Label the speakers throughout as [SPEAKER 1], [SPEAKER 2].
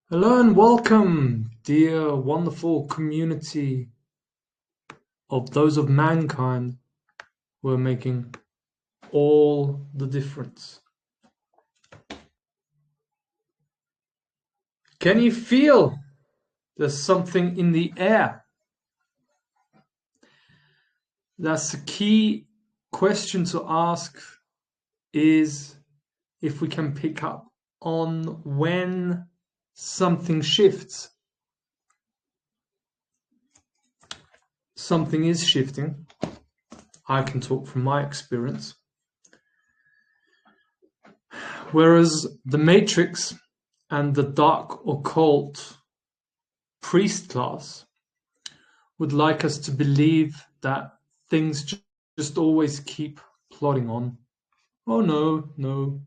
[SPEAKER 1] Hello and welcome, dear wonderful community of those of mankind who are making all the difference. Can you feel there's something in the air? That's the key question to ask, is if we can pick up on when something shifts. Something is shifting. I can talk from my experience. Whereas the Matrix and the dark occult priest class would like us to believe that things just always keep plodding on. Oh no, no,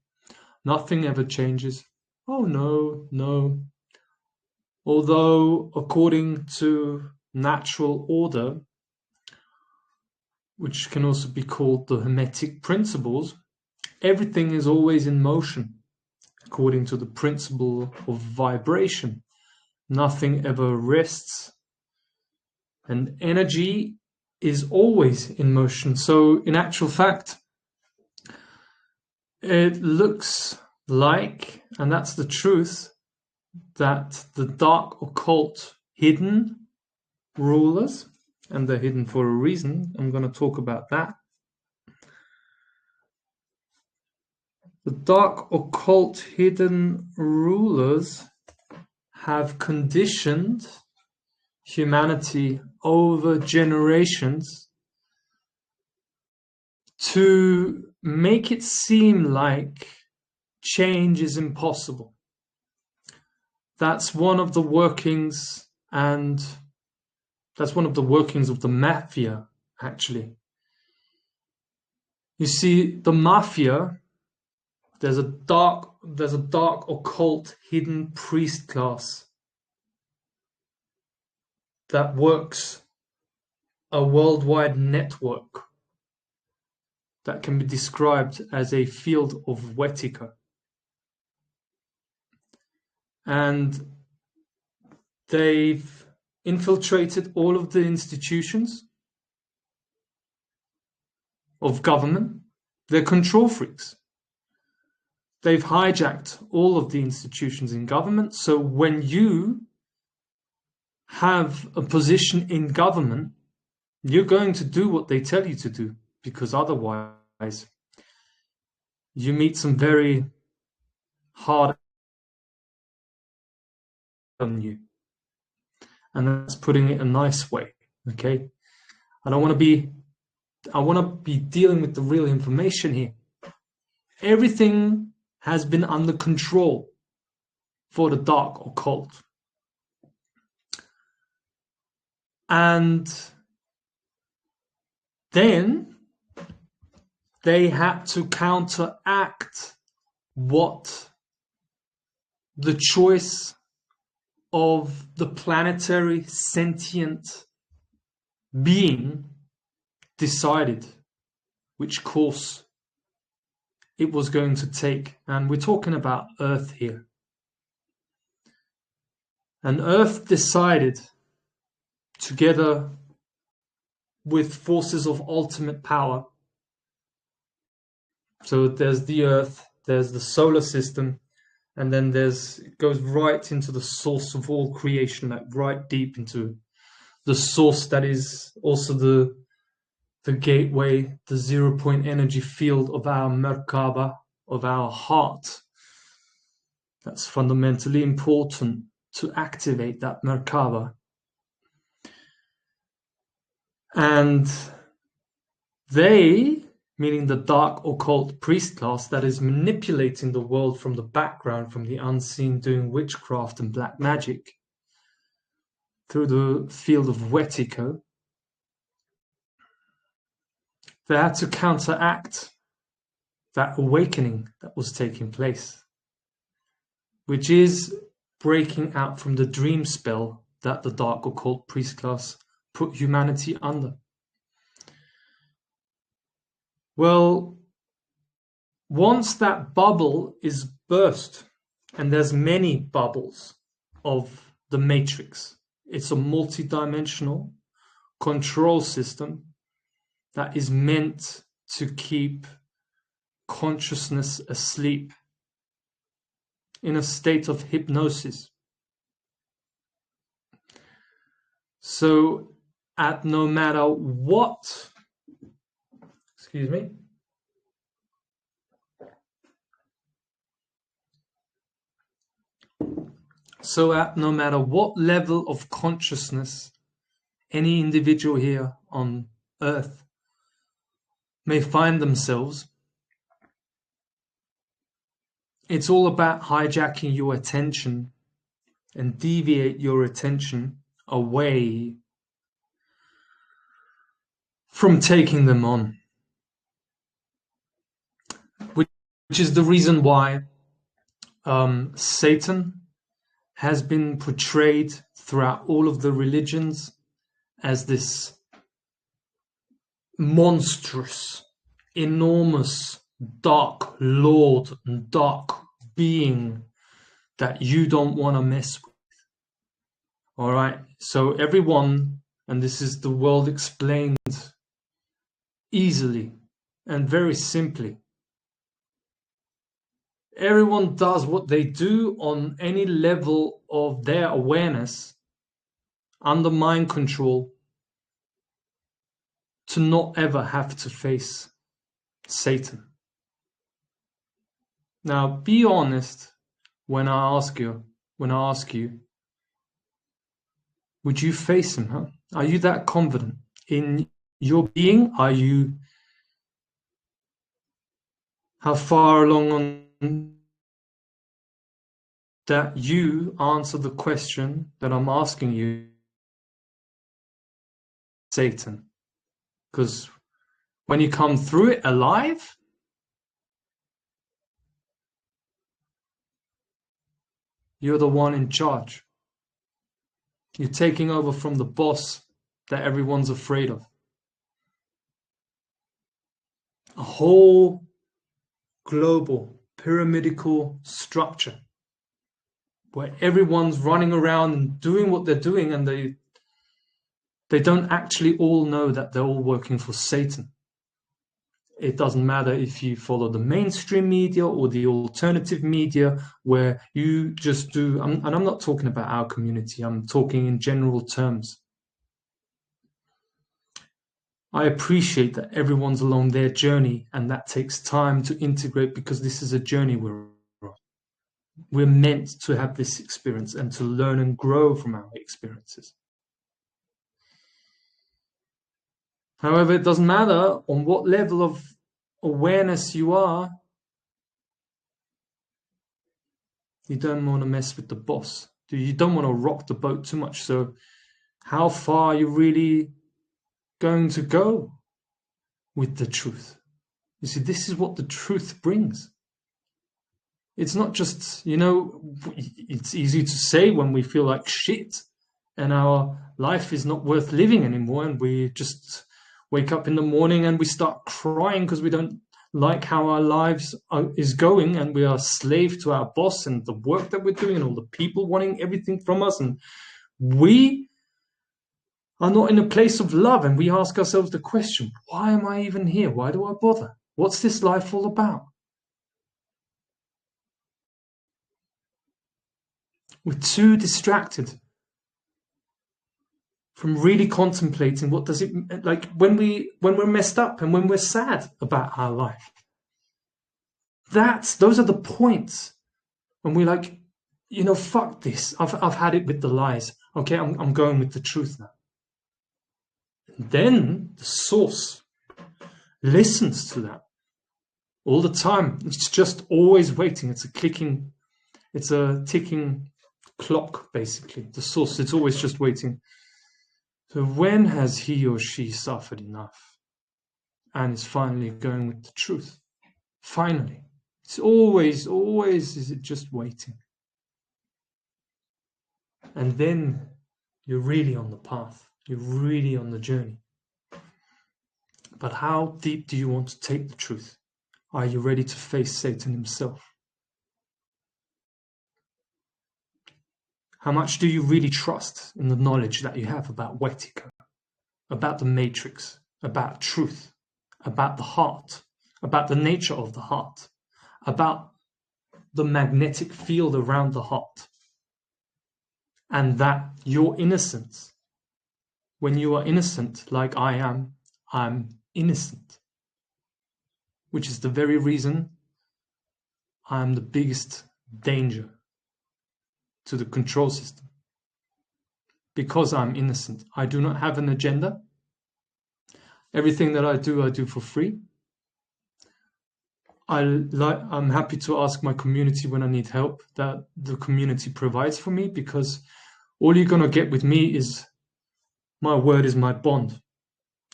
[SPEAKER 1] nothing ever changes. Oh no, no. Although, according to natural order, which can also be called the Hermetic principles, everything is always in motion, according to the principle of vibration. Nothing ever rests, and energy is always in motion. So, in actual fact, it looks like, and that's the truth, that the dark occult hidden rulers, and they're hidden for a reason. I'm going to talk about that. The dark occult hidden rulers have conditioned humanity over generations to make it seem like change is impossible. That's one of the workings, and that's one of the workings of the mafia, actually. You see, the mafia, there's a dark occult hidden priest class that works a worldwide network that can be described as a field of Wettica. And they've infiltrated all of the institutions of government. They're control freaks. They've hijacked all of the institutions in government. So when you have a position in government, you're going to do what they tell you to do, because otherwise you meet some very hard on you. And that's putting it a nice way, okay? I want to be dealing with the real information here. Everything has been under control for the dark occult. And then they had to counteract what the choice of the planetary sentient being decided, which course it was going to take. And we're talking about Earth here. And Earth decided, together with forces of ultimate power. So there's the Earth, there's the solar system, and then it goes right into the source of all creation, like right deep into the source that is also the gateway, the 0-point energy field of our Merkaba, of our heart. That's fundamentally important to activate that Merkaba. And they, meaning the dark occult priest class that is manipulating the world from the background, from the unseen, doing witchcraft and black magic through the field of Wetiko, they had to counteract that awakening that was taking place, which is breaking out from the dream spell that the dark occult priest class put humanity under. Well, once that bubble is burst, and there's many bubbles of the matrix. It's a multi-dimensional control system that is meant to keep consciousness asleep in a state of hypnosis. So at no matter what, excuse me, so at no matter what level of consciousness any individual here on earth may find themselves, it's all about hijacking your attention and deviate your attention away from taking them on. Which is the reason why Satan has been portrayed throughout all of the religions as this monstrous, enormous, dark lord and dark being that you don't want to mess with. All right, so everyone, and this is the world explained easily and very simply, everyone does what they do on any level of their awareness under mind control to not ever have to face Satan. Now, be honest when I ask you, would you face him? Huh? Are you that confident in your being? How far along on that you answer the question that I'm asking you, Satan? Because when you come through it alive, you're the one in charge. You're taking over from the boss that everyone's afraid of. A whole global pyramidical structure where everyone's running around and doing what they're doing, and they don't actually all know that they're all working for Satan. It doesn't matter if you follow the mainstream media or the alternative media where you just do, and I'm not talking about our community, I'm talking in general terms. I appreciate that everyone's along their journey, and that takes time to integrate, because this is a journey we're meant to have this experience and to learn and grow from our experiences. However, it doesn't matter on what level of awareness you are, you don't want to mess with the boss. You don't want to rock the boat too much. So how far are you really going to go with the truth? You see, this is what the truth brings. It's not just, it's easy to say when we feel like shit and our life is not worth living anymore, and we just wake up in the morning and we start crying because we don't like how our lives is going, and we are slave to our boss and the work that we're doing and all the people wanting everything from us, and we are not in a place of love, and we ask ourselves the question, why am I even here? Why do I bother? What's this life all about? We're too distracted from really contemplating what does it like when we're messed up and when we're sad about our life. Those are the points when we're like, fuck this. I've had it with the lies. Okay, I'm going with the truth now. And then the source listens to that all the time. It's just always waiting. It's a ticking clock, basically. The source, it's always just waiting. So when has he or she suffered enough and is finally going with the truth? Finally. It's always is it just waiting. And then you're really on the path. You're really on the journey. But how deep do you want to take the truth? Are you ready to face Satan himself? How much do you really trust in the knowledge that you have about Wetiko, about the matrix, about truth, about the heart, about the nature of the heart, about the magnetic field around the heart, and that your innocence, when you are innocent like I am, I'm innocent, which is the very reason I am the biggest danger to the control system. Because I'm innocent. I do not have an agenda. Everything that I do for free. I'm happy to ask my community when I need help that the community provides for me, because all you're going to get with me is my word is my bond.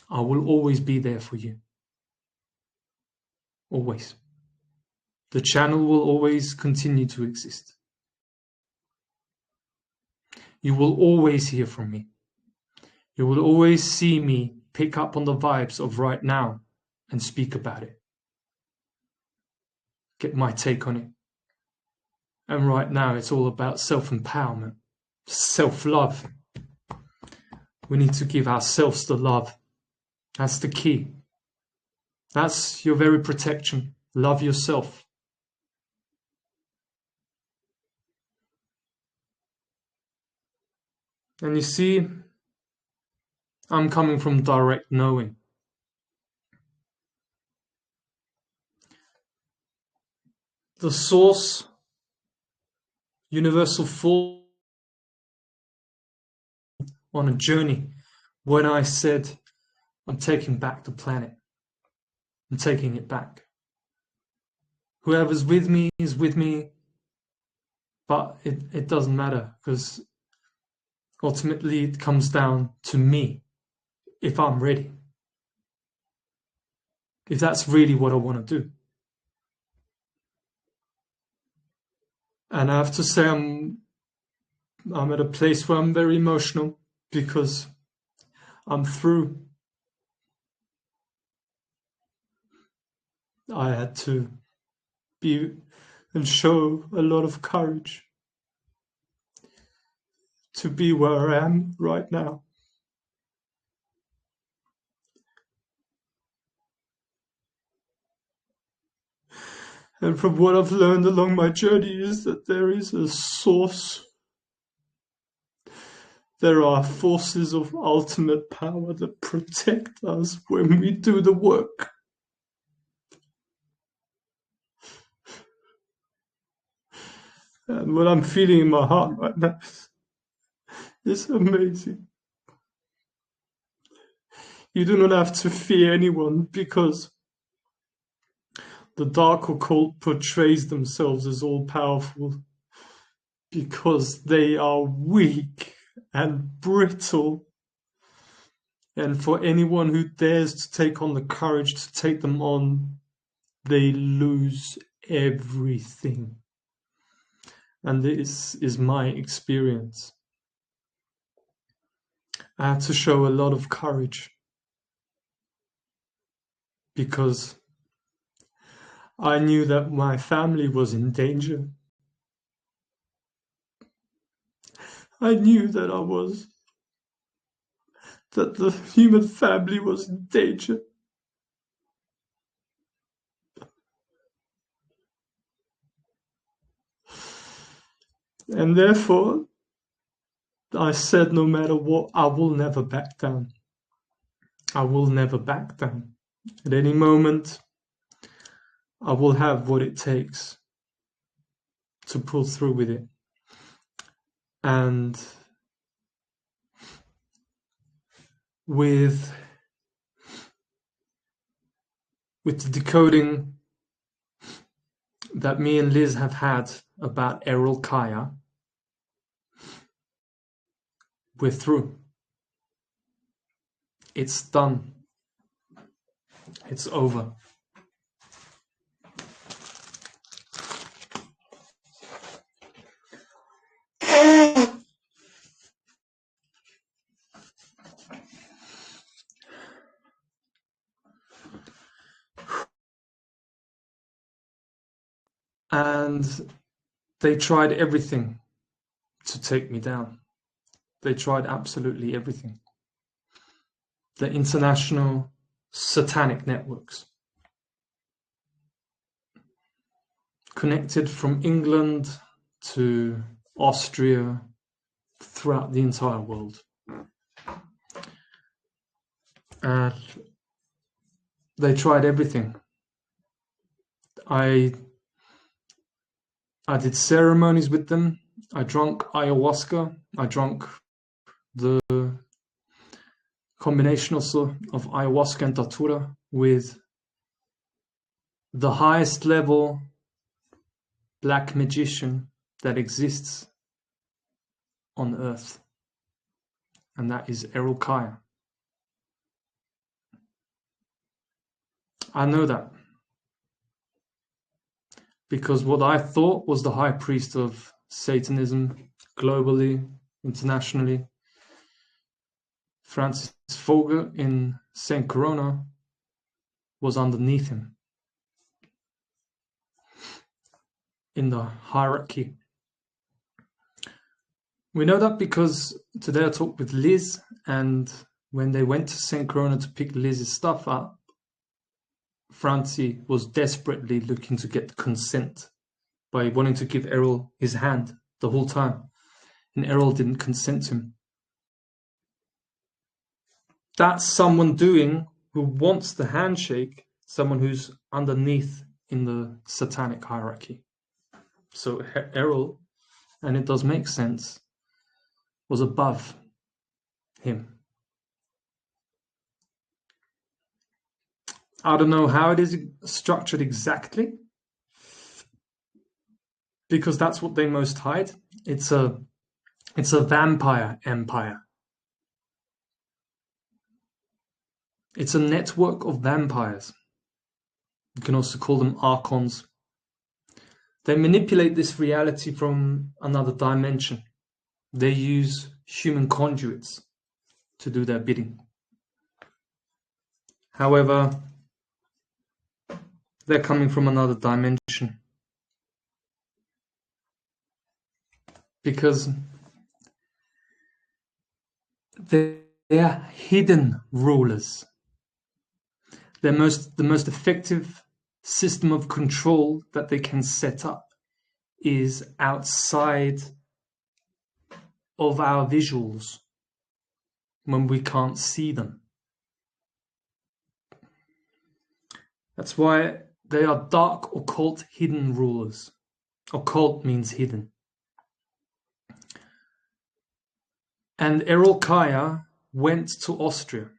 [SPEAKER 1] I will always be there for you. Always. The channel will always continue to exist. You will always hear from me. You will always see me pick up on the vibes of right now and speak about it. Get my take on it. And right now it's all about self-empowerment, self-love. We need to give ourselves the love. That's the key. That's your very protection. Love yourself. And you see, I'm coming from direct knowing. The source, universal force, on a journey when I said, I'm taking back the planet. I'm taking it back. Whoever's with me is with me, but it doesn't matter, because ultimately it comes down to me, if I'm ready. If that's really what I want to do. And I have to say I'm at a place where I'm very emotional, because I'm through. I had to be and show a lot of courage to be where I am right now. And from what I've learned along my journey is that there is a source. There are forces of ultimate power that protect us when we do the work. And what I'm feeling in my heart right now is amazing. You do not have to fear anyone, because the dark occult portrays themselves as all powerful because they are weak and brittle. And for anyone who dares to take on the courage to take them on, they lose everything. And this is my experience. I had to show a lot of courage, because I knew that my family was in danger. I knew that that the human family was in danger. And therefore, I said, no matter what, I will never back down. I will never back down. At any moment, I will have what it takes to pull through with it. And with the decoding that me and Liz have had about Errol Kaya, we're through. It's done. It's over. And they tried everything to take me down. They tried absolutely everything. The international satanic networks, connected from England to Austria, throughout the entire world. And they tried everything. I did ceremonies with them. I drank ayahuasca. I drank the combination also of ayahuasca and datura with the highest level black magician that exists on earth, and that is Errol Kaya. I know that because what I thought was the high priest of Satanism globally, internationally, Francis Fogel in Saint Corona, was underneath him in the hierarchy. We know that because today I talked with Liz, and when they went to Saint Corona to pick Liz's stuff up, Francie was desperately looking to get consent by wanting to give Errol his hand the whole time, and Errol didn't consent to him. That's someone doing who wants the handshake, someone who's underneath in the satanic hierarchy. So Errol, and it does make sense, was above him. I don't know how it is structured exactly, because that's what they most hide. It's a vampire empire. It's a network of vampires. You can also call them archons. They manipulate this reality from another dimension. They use human conduits to do their bidding. However, they're coming from another dimension. Because they're hidden rulers. The most effective system of control that they can set up is outside of our visuals when we can't see them. That's why they are dark, occult, hidden rulers. Occult means hidden. And Errol Kaya went to Austria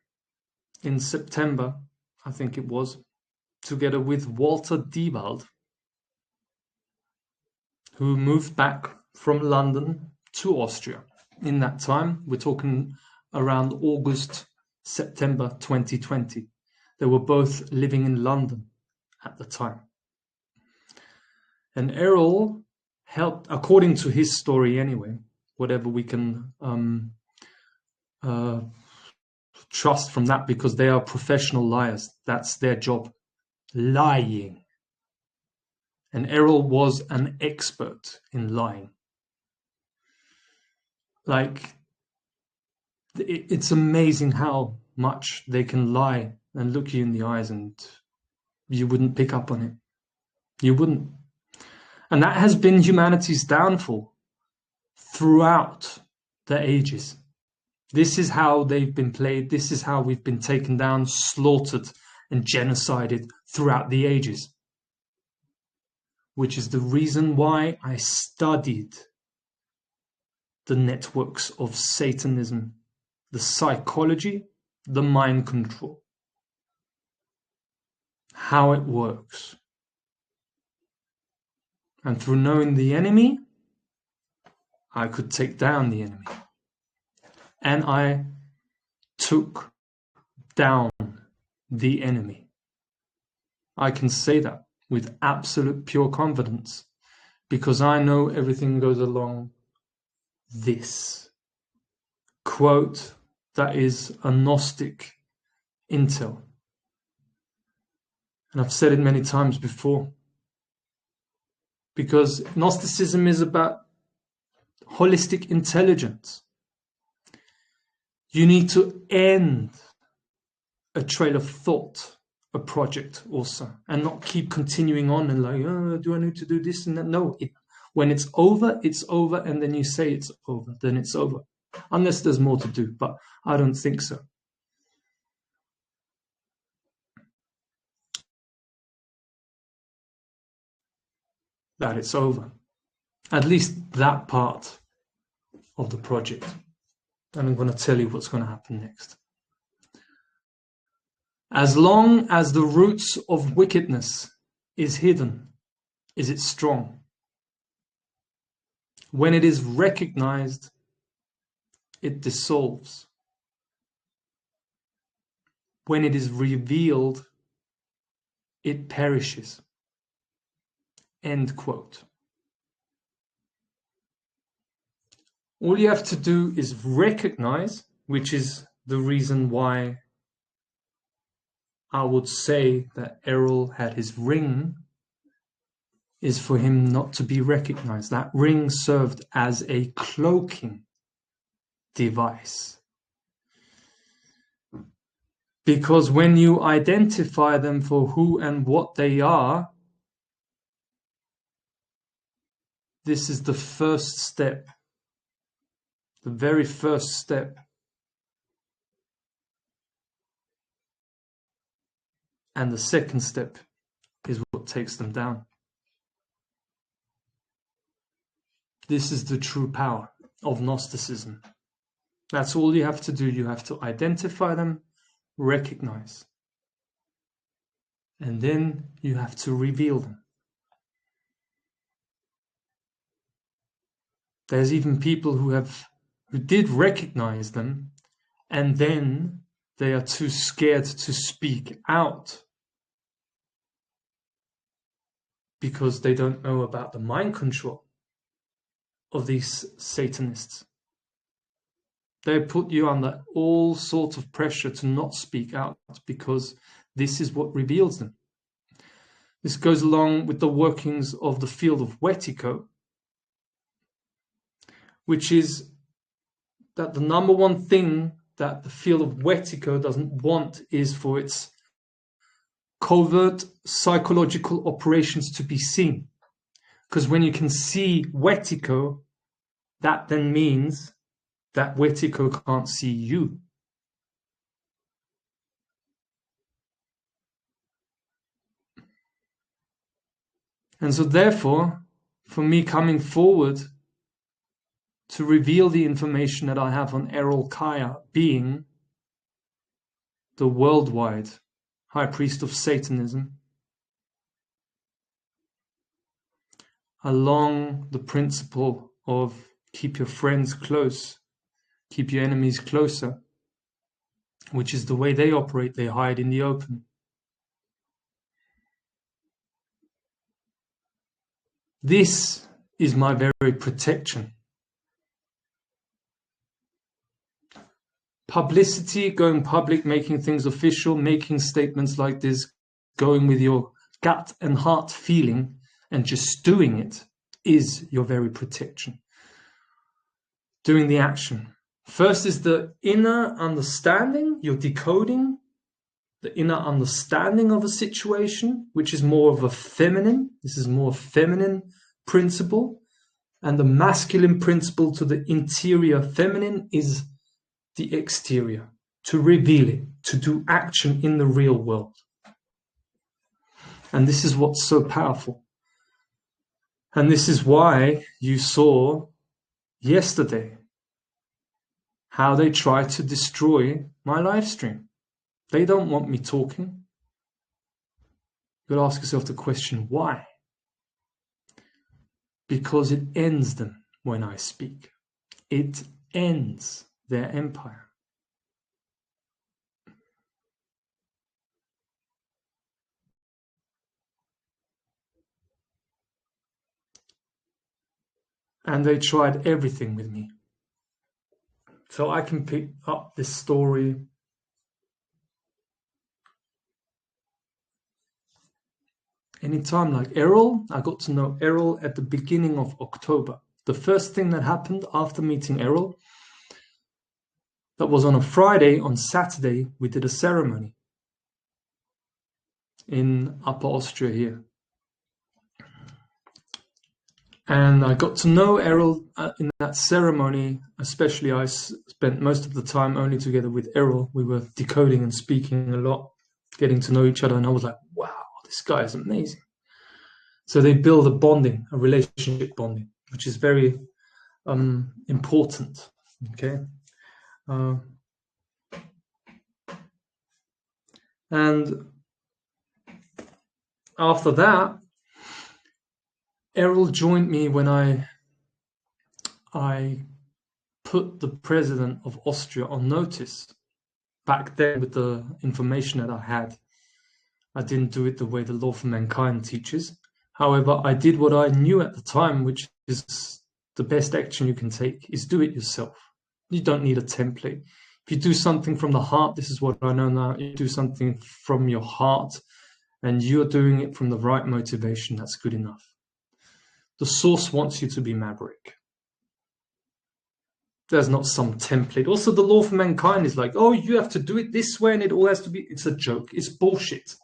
[SPEAKER 1] in September, I think it was, together with Walter Diewald, who moved back from London to Austria. In that time, we're talking around August, September 2020. They were both living in London at the time. And Errol helped, according to his story anyway, whatever we can trust from that, because they are professional liars. That's their job, lying. And Errol was an expert in lying. Like, it's amazing how much they can lie and look you in the eyes and you wouldn't pick up on it. You wouldn't. And that has been humanity's downfall throughout the ages. This is how they've been played. This is how we've been taken down, slaughtered, and genocided throughout the ages. Which is the reason why I studied the networks of Satanism, the psychology, the mind control, how it works. And through knowing the enemy, I could take down the enemy. And I took down the enemy. I can say that with absolute pure confidence, because I know everything goes along this. Quote, that is a Gnostic intel. And I've said it many times before. Because Gnosticism is about holistic intelligence. You need to end a trail of thought, a project also, and not keep continuing on and like, oh, do I need to do this and that? No, when it's over, and then you say it's over, then it's over. Unless there's more to do, but I don't think so. That it's over. At least that part of the project. And I'm going to tell you what's going to happen next. As long as the roots of wickedness is hidden, is it strong. When it is recognized, it dissolves. When it is revealed, it perishes. End quote. All you have to do is recognize, which is the reason why I would say that Errol had his ring, is for him not to be recognized. That ring served as a cloaking device. Because when you identify them for who and what they are, this is the first step, the very first step. And the second step is what takes them down. This is the true power of Gnosticism. That's all you have to do. You have to identify them, recognize. And then you have to reveal them. There's even people who did recognize them, and then they are too scared to speak out because they don't know about the mind control of these Satanists. They put you under all sorts of pressure to not speak out because this is what reveals them. This goes along with the workings of the field of Wetiko, which is that the number one thing that the field of Wetiko doesn't want is for its covert psychological operations to be seen. Because when you can see Wetiko, that then means that Wetiko can't see you. And so therefore, for me coming forward to reveal the information that I have on Errol Kaya being the worldwide High Priest of Satanism, along the principle of keep your friends close, keep your enemies closer, which is the way they operate. They hide in the open. This is my very protection. Publicity, going public, making things official, making statements like this, going with your gut and heart feeling and just doing it is your very protection. Doing the action. First is the inner understanding, you're decoding the inner understanding of a situation, which is more of a feminine. This is more feminine principle. And the masculine principle to the interior feminine is the exterior, to reveal it, to do action in the real world. And this is what's so powerful. And this is why you saw yesterday how they tried to destroy my live stream. They don't want me talking. You'll ask yourself the question, why? Because it ends them when I speak. It ends their empire. And they tried everything with me. So I can pick up this story anytime. Like Errol, I got to know Errol at the beginning of October. the first thing that happened after meeting Errol, that was on a Friday, on Saturday, we did a ceremony in Upper Austria here. And I got to know Errol in that ceremony, especially I spent most of the time only together with Errol. We were decoding and speaking a lot, getting to know each other, and I was like, wow, this guy is amazing. So they build a bonding, a relationship bonding, which is very important, okay? And after that, Errol joined me when I put the president of Austria on notice. Back then, with the information that I had, I didn't do it the way the Law for Mankind teaches. However, I did what I knew at the time, which is the best action you can take, is do it yourself. You don't need a template. If you do something from the heart, this is what I know now, you do something from your heart and you're doing it from the right motivation, that's good enough. The source wants you to be maverick. There's not some template. Also, the Law for Mankind is like, oh, you have to do it this way and it all has to be, it's a joke. It's bullshit.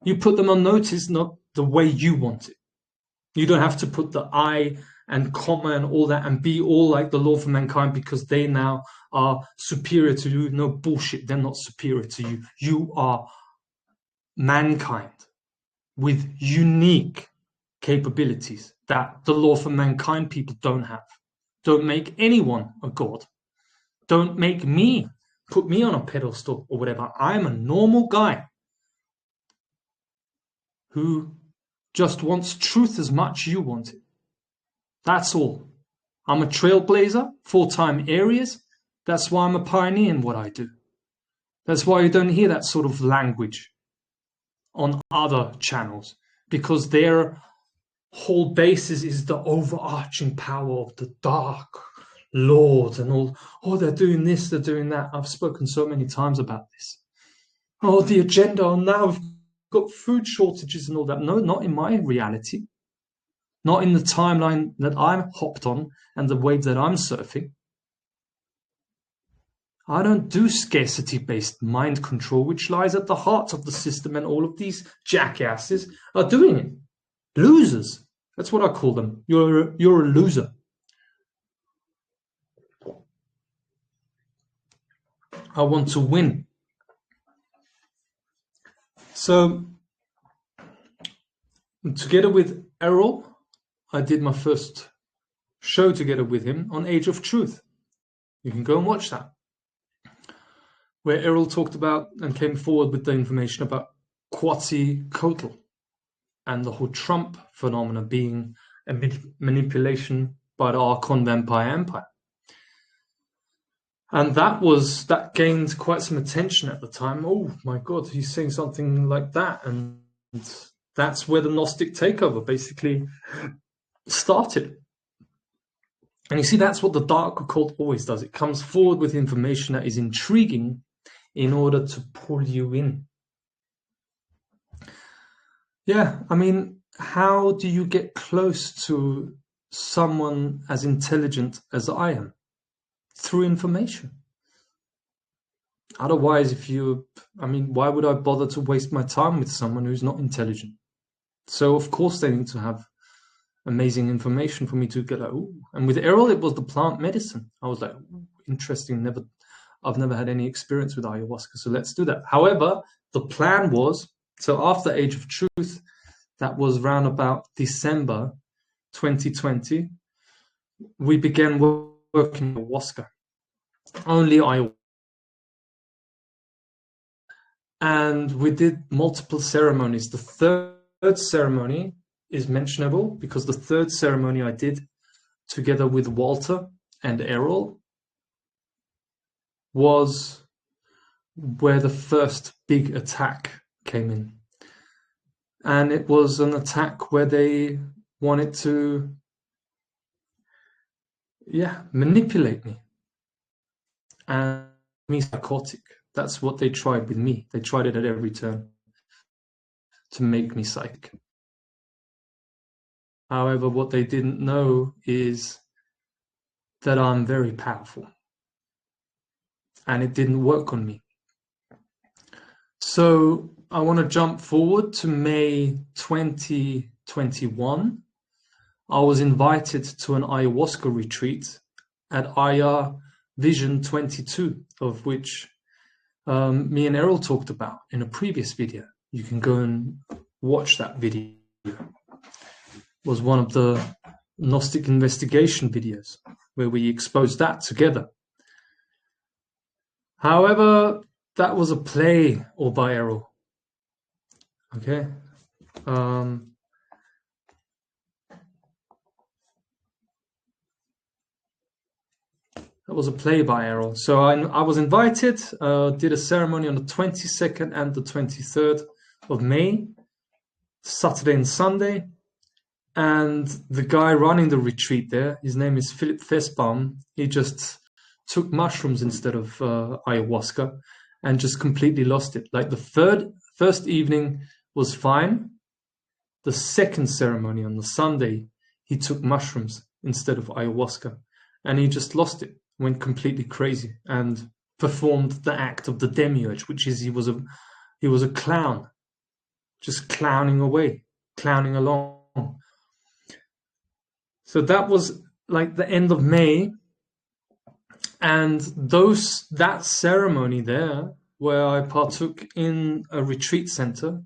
[SPEAKER 1] You put them on notice, not the way you want it. You don't have to put the I and comma and all that and be all like the Law for Mankind because they now are superior to you. No, bullshit. They're not superior to you. You are mankind with unique capabilities that the Law for Mankind people don't have. Don't make anyone a god. Don't make me, put me on a pedestal or whatever. I'm a normal guy who just wants truth as much as you want it. That's all. I'm a trailblazer, 4-time Aries. That's why I'm a pioneer in what I do. That's why you don't hear that sort of language on other channels, because their whole basis is the overarching power of the Dark Lord and all. Oh, they're doing this, they're doing that. I've spoken so many times about this. Oh, the agenda, oh, now we've got food shortages and all that. No, not in my reality. Not in the timeline that I'm hopped on and the wave that I'm surfing. I don't do scarcity-based mind control, which lies at the heart of the system, and all of these jackasses are doing it. Losers. That's what I call them. You're a loser. I want to win. So, together with Errol, I did my first show together with him on Age of Truth. You can go and watch that, where Errol talked about and came forward with the information about Quetzalcoatl and the whole Trump phenomena being a manipulation by the Archon Vampire Empire. And that gained quite some attention at the time. Oh my God, he's saying something like that. And that's where the Gnostic takeover basically started. And you see, that's what the dark occult always does. It comes forward with information that is intriguing in order to pull you in. Yeah, I mean, how do you get close to someone as intelligent as I am? Through information. Otherwise, why would I bother to waste my time with someone who's not intelligent? So, of course, they need to have amazing information for me to get out. And with Errol, it was the plant medicine. I was like, interesting. I've never had any experience with ayahuasca, so let's do that. However, the plan was, so after Age of Truth, that was around about December 2020, we began working ayahuasca. Only ayahuasca. And we did multiple ceremonies. The third ceremony is mentionable because the third ceremony I did together with Walter and Errol was where the first big attack came in. And it was an attack where they wanted to, manipulate me and me psychotic. That's what they tried with me. They tried it at every turn to make me psychic. However, what they didn't know is that I'm very powerful, and it didn't work on me. So I want to jump forward to May 2021. I was invited to an ayahuasca retreat at Aya Vision 22, of which me and Errol talked about in a previous video. You can go and watch that video. It was one of the Gnostic investigation videos where we exposed that together. However, that was a play all by Errol. Okay. That was a play by Errol. So I was invited, did a ceremony on the 22nd and the 23rd of May, Saturday and Sunday. And the guy running the retreat there, his name is Philip Festbaum. He just took mushrooms instead of ayahuasca and just completely lost it. Like the first evening was fine. The second ceremony on the Sunday, he took mushrooms instead of ayahuasca, and he just lost it, went completely crazy, and performed the act of the demiurge, which is he was a clown, just clowning away, clowning along. So that was like the end of May, and that ceremony there, where I partook in a retreat center,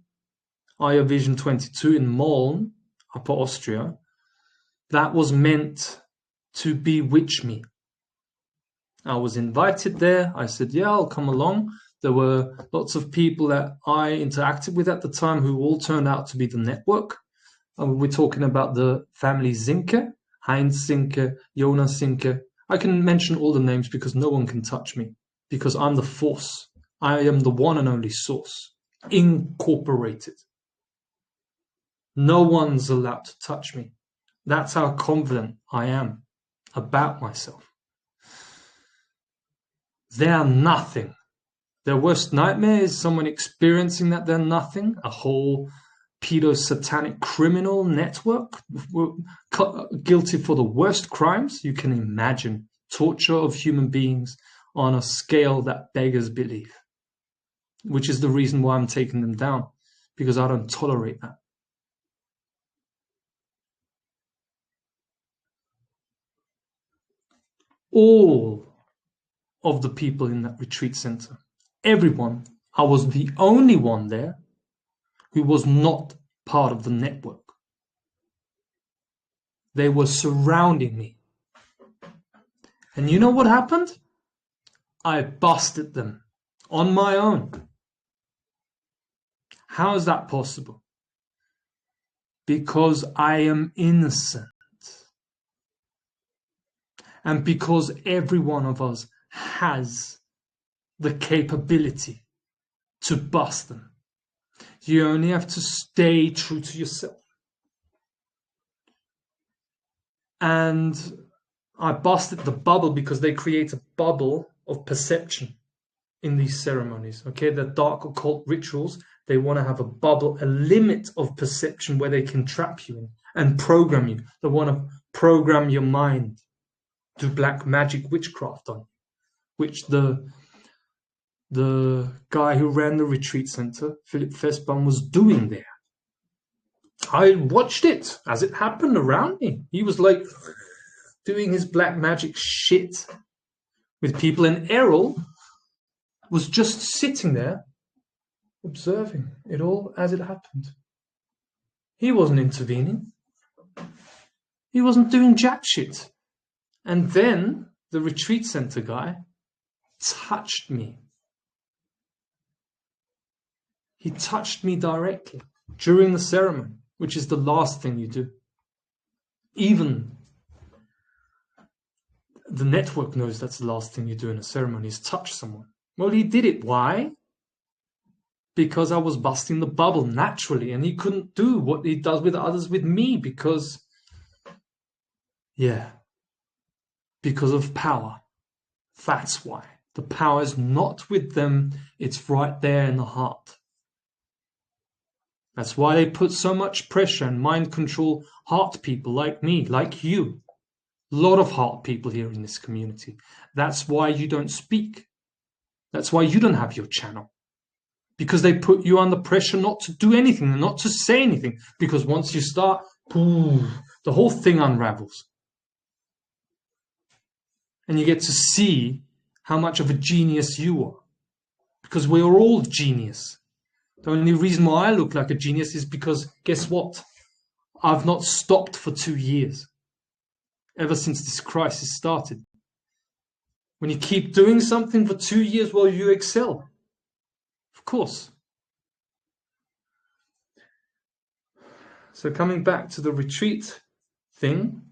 [SPEAKER 1] Aya Vision 22 in Moln, Upper Austria, that was meant to bewitch me. I was invited there. I said, yeah, I'll come along. There were lots of people that I interacted with at the time who all turned out to be the network. We're talking about the family Zinke, Heinz Zinke, Jonas Zinke. I can mention all the names because no one can touch me, because I'm the force. I am the one and only source, incorporated. No one's allowed to touch me. That's how confident I am about myself. They're nothing. Their worst nightmare is someone experiencing that they're nothing, a whole pedo-satanic criminal network guilty for the worst crimes you can imagine, torture of human beings on a scale that beggars belief, which is the reason why I'm taking them down, because I don't tolerate that. All of the people in that retreat center, everyone, I was the only one there who was not part of the network. They were surrounding me. And you know what happened? I busted them on my own. How is that possible? Because I am innocent. And because every one of us has the capability to bust them. You only have to stay true to yourself. And I busted the bubble because they create a bubble of perception in these ceremonies. Okay, the dark occult rituals, they want to have a bubble, a limit of perception where they can trap you in and program you. They want to program your mind, do black magic witchcraft on you, which the guy who ran the retreat center, Philip Festbaum, was doing there. I watched it as it happened around me. He was like doing his black magic shit with people, and Errol was just sitting there observing it all as it happened. He wasn't intervening. He wasn't doing jack shit. And then the retreat center guy touched me. He touched me directly during the ceremony, which is the last thing you do. Even the network knows that's the last thing you do in a ceremony, is touch someone. Well, he did it. Why? Because I was busting the bubble naturally, and he couldn't do what he does with others with me because, because of power. That's why. The power is not with them, it's right there in the heart. That's why they put so much pressure and mind control heart people like me, like you. A lot of heart people here in this community. That's why you don't speak. That's why you don't have your channel. Because they put you under pressure not to do anything and not to say anything. Because once you start, the whole thing unravels. And you get to see how much of a genius you are. Because we are all genius. The only reason why I look like a genius is because, guess what? I've not stopped for 2 years. Ever since this crisis started. When you keep doing something for 2 years, well, you excel. Of course. So coming back to the retreat thing,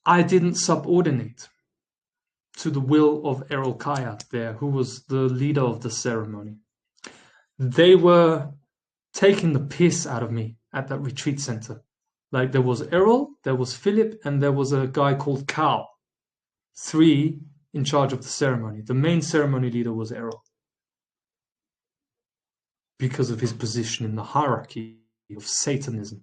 [SPEAKER 1] I didn't subordinate to the will of Errol Kaya there, who was the leader of the ceremony. They were taking the piss out of me at that retreat center. Like there was Errol, there was Philip, and there was a guy called Carl. 3 in charge of the ceremony. The main ceremony leader was Errol, because of his position in the hierarchy of Satanism.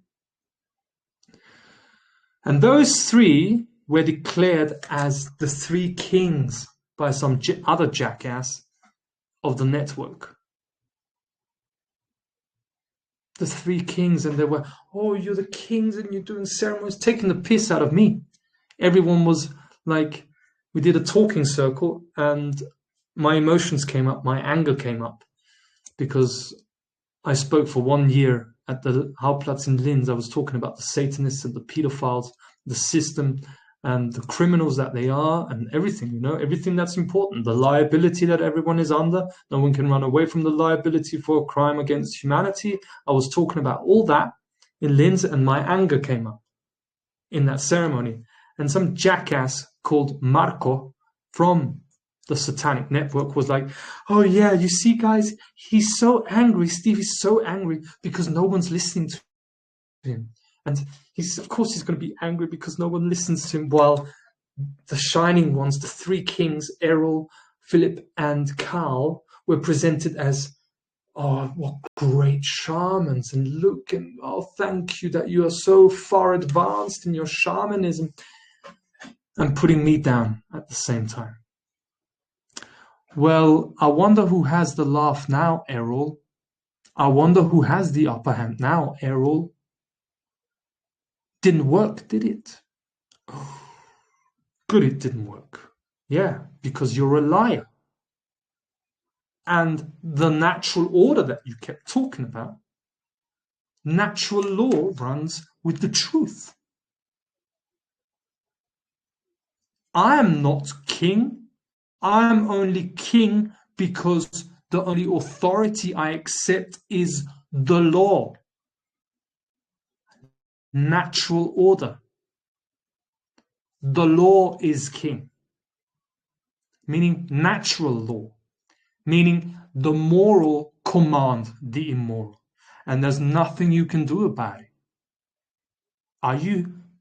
[SPEAKER 1] And those 3 were declared as the 3 kings by some other jackass of the network. The 3 kings, and they were, oh, you're the kings and you're doing ceremonies, taking the piss out of me. Everyone was like, we did a talking circle and my emotions came up, my anger came up, because I spoke for 1 year at the Hauptplatz in Linz. I was talking about the Satanists and the pedophiles, the system, and the criminals that they are, and everything, you know, everything that's important. The liability that everyone is under. No one can run away from the liability for a crime against humanity. I was talking about all that in Linz, and my anger came up in that ceremony. And some jackass called Marco from the Satanic Network was like, oh yeah, you see guys, he's so angry, Steve is so angry because no one's listening to him. And of course he's going to be angry because no one listens to him, while the shining ones, the 3 kings, Errol, Philip, and Carl, were presented as, oh, what great shamans, and look, and oh, thank you that you are so far advanced in your shamanism, and putting me down at the same time. Well, I wonder who has the laugh now, Errol. I wonder who has the upper hand now, Errol. Didn't work, did it? Good, it didn't work. Yeah, because you're a liar. And the natural order that you kept talking about, natural law runs with the truth. I am not king. I am only king because the only authority I accept is the law. Natural order. The law is king. Meaning natural law. Meaning the moral command the immoral. And there's nothing you can do about it.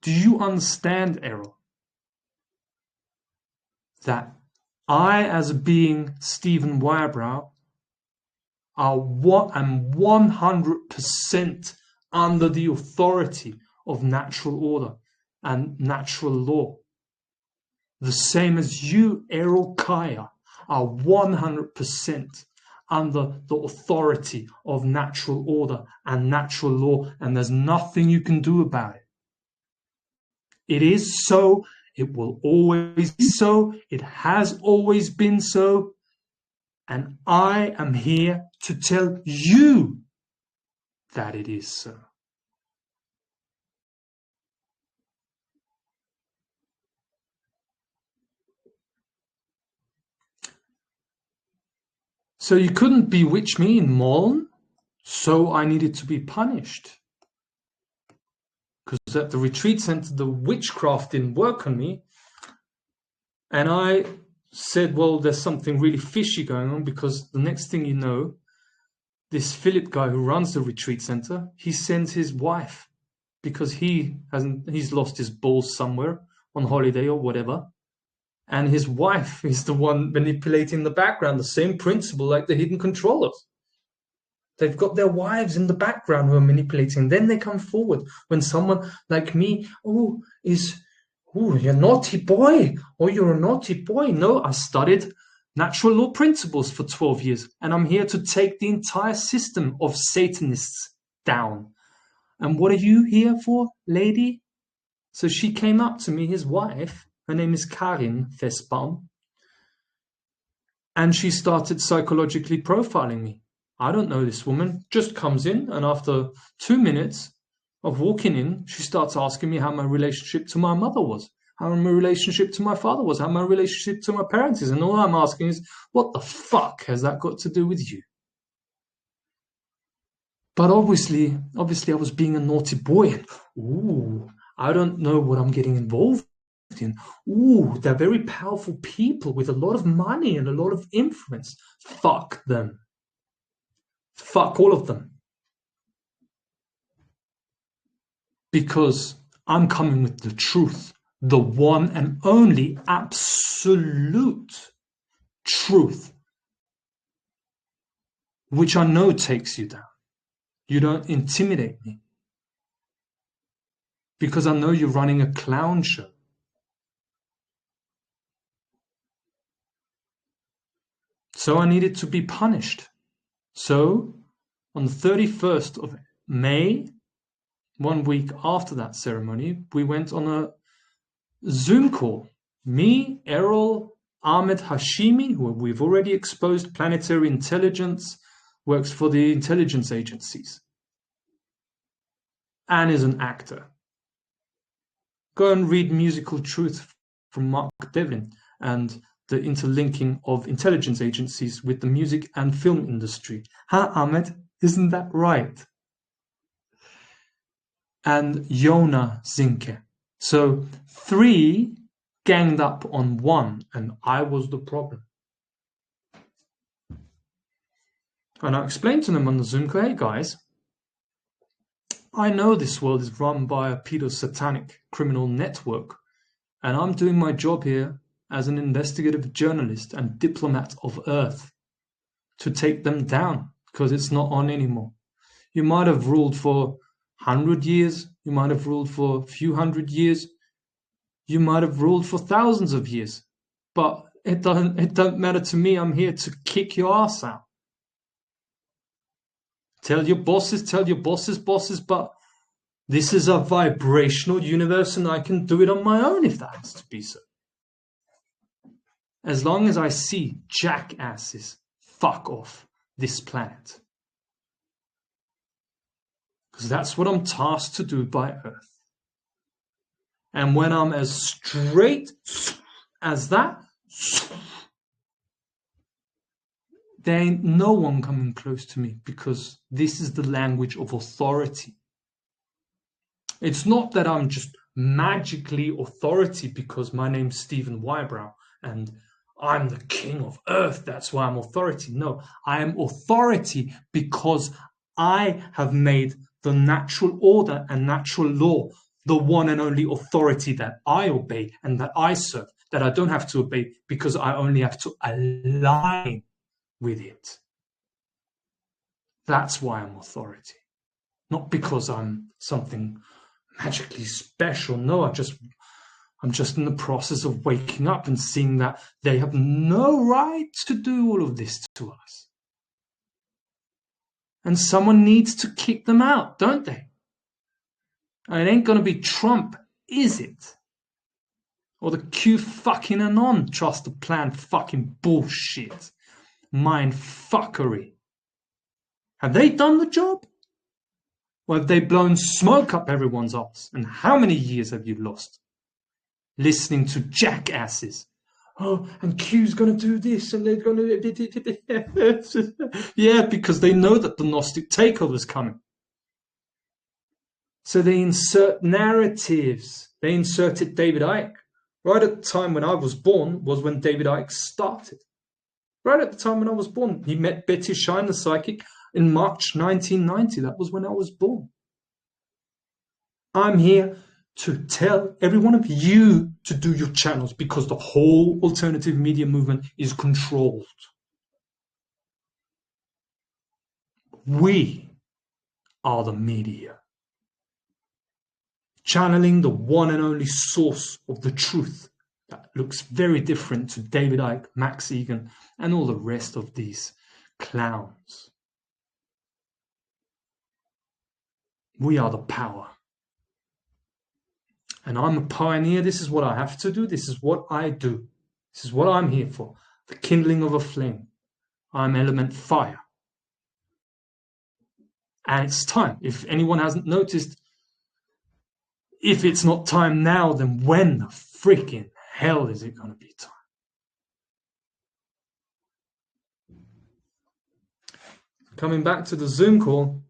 [SPEAKER 1] Do you understand, Errol? That I, as a being, Stephen Weyerbrau, am 100% under the authority of natural order and natural law. The same as you, Errol Kaya, are 100% under the authority of natural order and natural law, and there's nothing you can do about it. It is so, it will always be so, it has always been so, and I am here to tell you that it is so. So you couldn't bewitch me in Malm, so I needed to be punished. Because at the retreat center, the witchcraft didn't work on me. And I said, well, there's something really fishy going on, because the next thing you know, this Philip guy who runs the retreat center, he sends his wife, because he's lost his balls somewhere on holiday or whatever. And his wife is the one manipulating the background, the same principle like the hidden controllers. They've got their wives in the background who are manipulating. Then they come forward when someone like me, you're a naughty boy. Oh, you're a naughty boy. No, I studied natural law principles for 12 years, and I'm here to take the entire system of Satanists down. And what are you here for, lady? So she came up to me, his wife, her name is Karin Festbaum, and she started psychologically profiling me. I don't know this woman, just comes in, and after 2 minutes of walking in, she starts asking me how my relationship to my mother was, how my relationship to my father was, how my relationship to my parents is, and all I'm asking is, what the fuck has that got to do with you? But obviously I was being a naughty boy, and I don't know what I'm getting involved in. They're very powerful people with a lot of money and a lot of influence. Fuck them. Fuck all of them. Because I'm coming with the truth, the one and only absolute truth, which I know takes you down. You don't intimidate me. Because I know you're running a clown show. So I needed to be punished. So on the 31st of May, 1 week after that ceremony, we went on a Zoom call. Me, Errol, Ahmed Hashimi, who we've already exposed, planetary intelligence, works for the intelligence agencies, and is an actor. Go and read Musical Truth from Mark Devlin and the interlinking of intelligence agencies with the music and film industry. Huh, Ahmed? Isn't that right? And Yona Zinke. So 3 ganged up on 1, and I was the problem. And I explained to them on the Zoom call, hey guys, I know this world is run by a pedo-satanic criminal network, and I'm doing my job here as an investigative journalist and diplomat of Earth to take them down, because it's not on anymore. You might have ruled for 100 years, you might have ruled for a few hundred years, you might have ruled for thousands of years, but it don't matter to me. I'm here to kick your ass out. Tell your bosses, but this is a vibrational universe and I can do it on my own if that has to be so. As long as I see jackasses fuck off this planet. Because that's what I'm tasked to do by Earth. And when I'm as straight as that, there ain't no one coming close to me, because this is the language of authority. It's not that I'm just magically authority because my name's Stephen Wybrow and I'm the king of Earth, that's why I'm authority. No, I am authority because I have made the natural order and natural law the one and only authority that I obey and that I serve, that I don't have to obey because I only have to align with it. That's why I'm authority. Not because I'm something magically special. No, I'm just in the process of waking up and seeing that they have no right to do all of this to us. And someone needs to kick them out, don't they? And it ain't gonna be Trump, is it? Or the Q fucking Anon trust the plan fucking bullshit. Mind fuckery. Have they done the job? Or have they blown smoke up everyone's arse? And how many years have you lost? Listening to jackasses. Oh, and Q's going to do this and they're going to... Yeah, because they know that the Gnostic takeover is coming. So they insert narratives. They inserted David Icke. Right at the time when I was born was when David Icke started. Right at the time when I was born. He met Betty Shine, the psychic, in March 1990. That was when I was born. I'm here to tell every one of you to do your channels because the whole alternative media movement is controlled. We are the media, channeling the one and only source of the truth that looks very different to David Icke, Max Egan, and all the rest of these clowns. We are the power. And I'm a pioneer. This is what I have to do. This is what I do. This is what I'm here for. The kindling of a flame. I'm element fire. And it's time. If anyone hasn't noticed, if it's not time now, then when the freaking hell is it going to be time? Coming back to the Zoom call,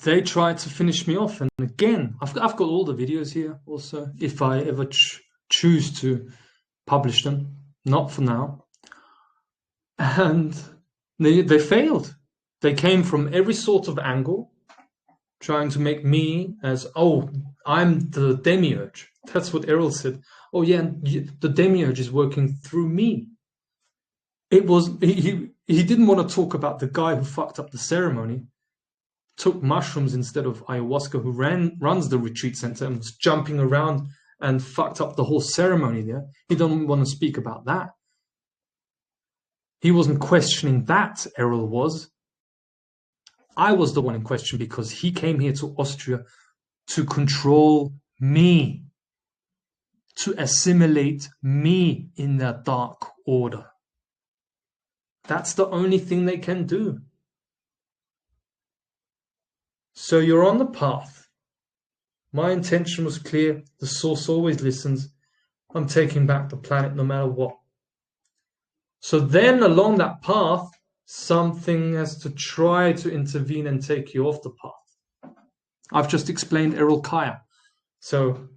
[SPEAKER 1] they tried to finish me off. And again, I've got all the videos here also, if I ever choose to publish them. Not for now. And they failed. They came from every sort of angle, trying to make me as, oh, I'm the demiurge. That's what Errol said. Oh yeah, the demiurge is working through me. It was he didn't want to talk about the guy who fucked up the ceremony, took mushrooms instead of ayahuasca, who runs the retreat center and was jumping around and fucked up the whole ceremony there. He didn't want to speak about that. He wasn't questioning that, Errol was. I was the one in question because he came here to Austria to control me, to assimilate me in their dark order. That's the only thing they can do. So you're on the path. My intention was clear. The source always listens. I'm taking back the planet no matter what. So then along that path, something has to try to intervene and take you off the path. I've just explained Errol Kaya. So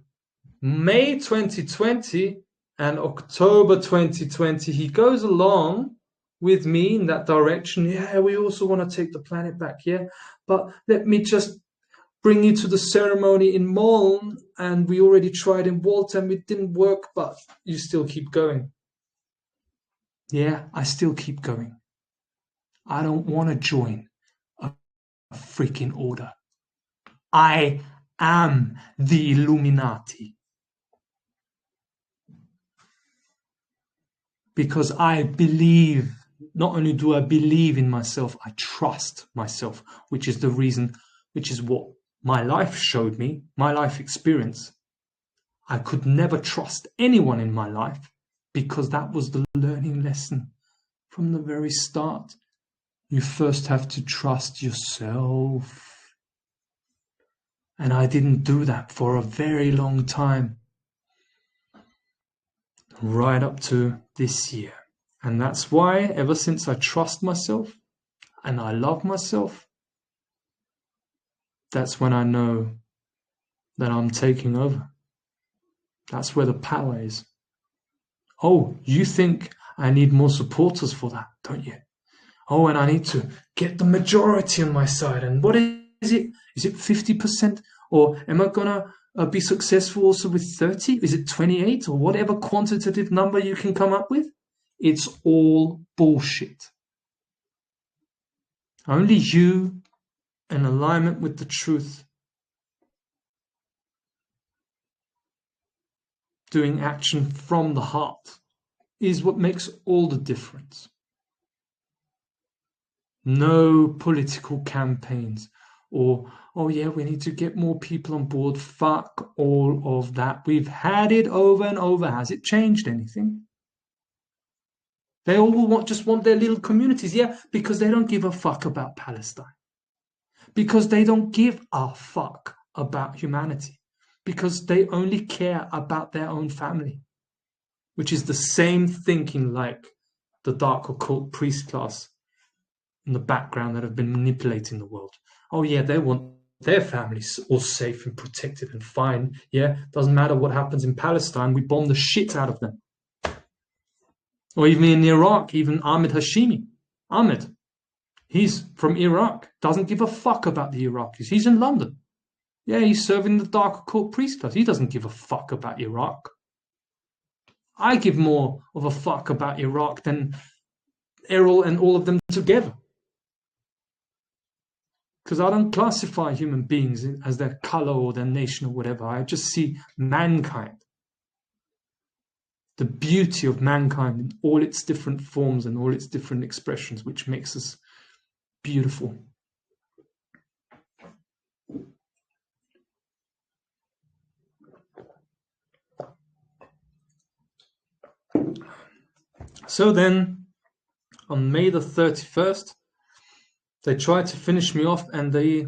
[SPEAKER 1] May 2020 and October 2020, he goes along with me in that direction. Yeah, we also want to take the planet back. Yeah, but let me just bring you to the ceremony in Muln, and we already tried in Walter and it didn't work, but you still keep going. Yeah, I still keep going. I don't want to join a freaking order. I am the Illuminati. Because I believe, not only do I believe in myself, I trust myself, which is the reason, which is what my life showed me, my life experience. I could never trust anyone in my life because that was the learning lesson from the very start. You first have to trust yourself. And I didn't do that for a very long time. Right up to this year. And that's why ever since I trust myself and I love myself, that's when I know that I'm taking over. That's where the power is. Oh, you think I need more supporters for that, don't you? Oh, and I need to get the majority on my side. And what is it? Is it 50%? Or am I going to be successful also with 30? Is it 28? Or whatever quantitative number you can come up with? It's all bullshit. Only you, in alignment with the truth, doing action from the heart, is what makes all the difference. No political campaigns or, oh yeah, we need to get more people on board. Fuck all of that. We've had it over and over. Has it changed anything? They all just want their little communities. Yeah, because they don't give a fuck about Palestine. Because they don't give a fuck about humanity. Because they only care about their own family. Which is the same thinking like the dark occult priest class in the background that have been manipulating the world. Oh yeah, they want their families all safe and protected and fine. Yeah, doesn't matter what happens in Palestine, we bomb the shit out of them. Or even in Iraq, even Ahmed Hashimi. Ahmed, he's from Iraq, doesn't give a fuck about the Iraqis. He's in London. Yeah, he's serving the dark occult priest class. He doesn't give a fuck about Iraq. I give more of a fuck about Iraq than Errol and all of them together. Because I don't classify human beings as their color or their nation or whatever. I just see mankind, the beauty of mankind in all its different forms and all its different expressions, which makes us beautiful. So then, on May the 31st, they tried to finish me off, and they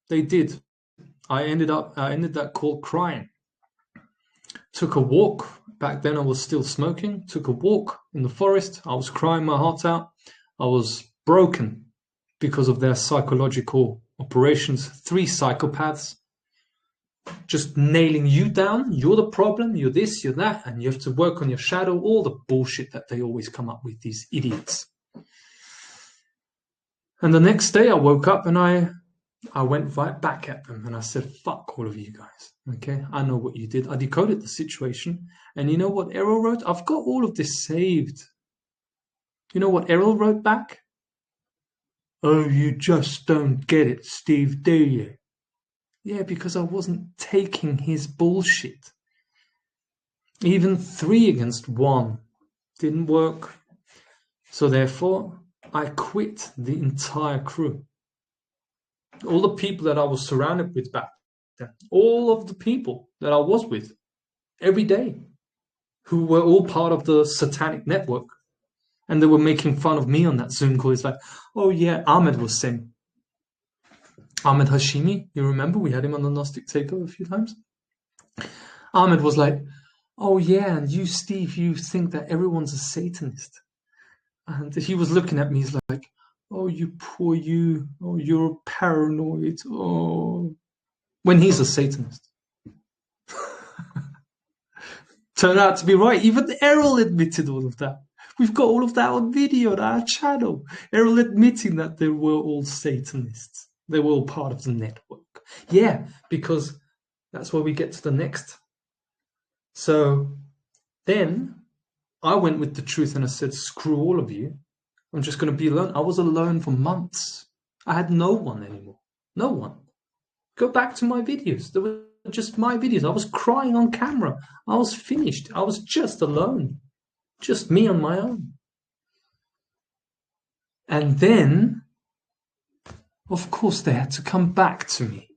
[SPEAKER 1] did. I ended that call crying. Took a walk. Back then I was still smoking. Took a walk in the forest. I was crying my heart out. I was broken because of their psychological operations. 3 psychopaths just nailing you down. You're the problem. You're this, you're that. And you have to work on your shadow. All the bullshit that they always come up with, these idiots. And the next day I woke up and I went right back at them and I said, fuck all of you guys. Okay, I know what you did. I decoded the situation. And you know what Errol wrote? I've got all of this saved. You know what Errol wrote back? Oh, you just don't get it, Steve, do you? Yeah, because I wasn't taking his bullshit. Even 3 against 1 didn't work. So therefore, I quit the entire crew. All the people that I was surrounded with back then, all of the people that I was with every day, who were all part of the satanic network, and they were making fun of me on that Zoom call. It's like, oh yeah, Ahmed was saying, Ahmed Hashimi, you remember we had him on the Gnostic Takeover a few times? Ahmed was like, oh yeah, and you, Steve, you think that everyone's a Satanist. And he was looking at me, he's like, oh, you poor you, oh, you're paranoid, oh. When he's a Satanist. Turned out to be right. Even Errol admitted all of that. We've got all of that on video on our channel. Errol admitting that they were all Satanists. They were all part of the network. Yeah, because that's where we get to the next. So then I went with the truth and I said, screw all of you. I'm just going to be alone. I was alone for months. I had no one anymore. No one. Go back to my videos. They were just my videos. I was crying on camera. I was finished. I was just alone. Just me on my own. And then, of course, they had to come back to me.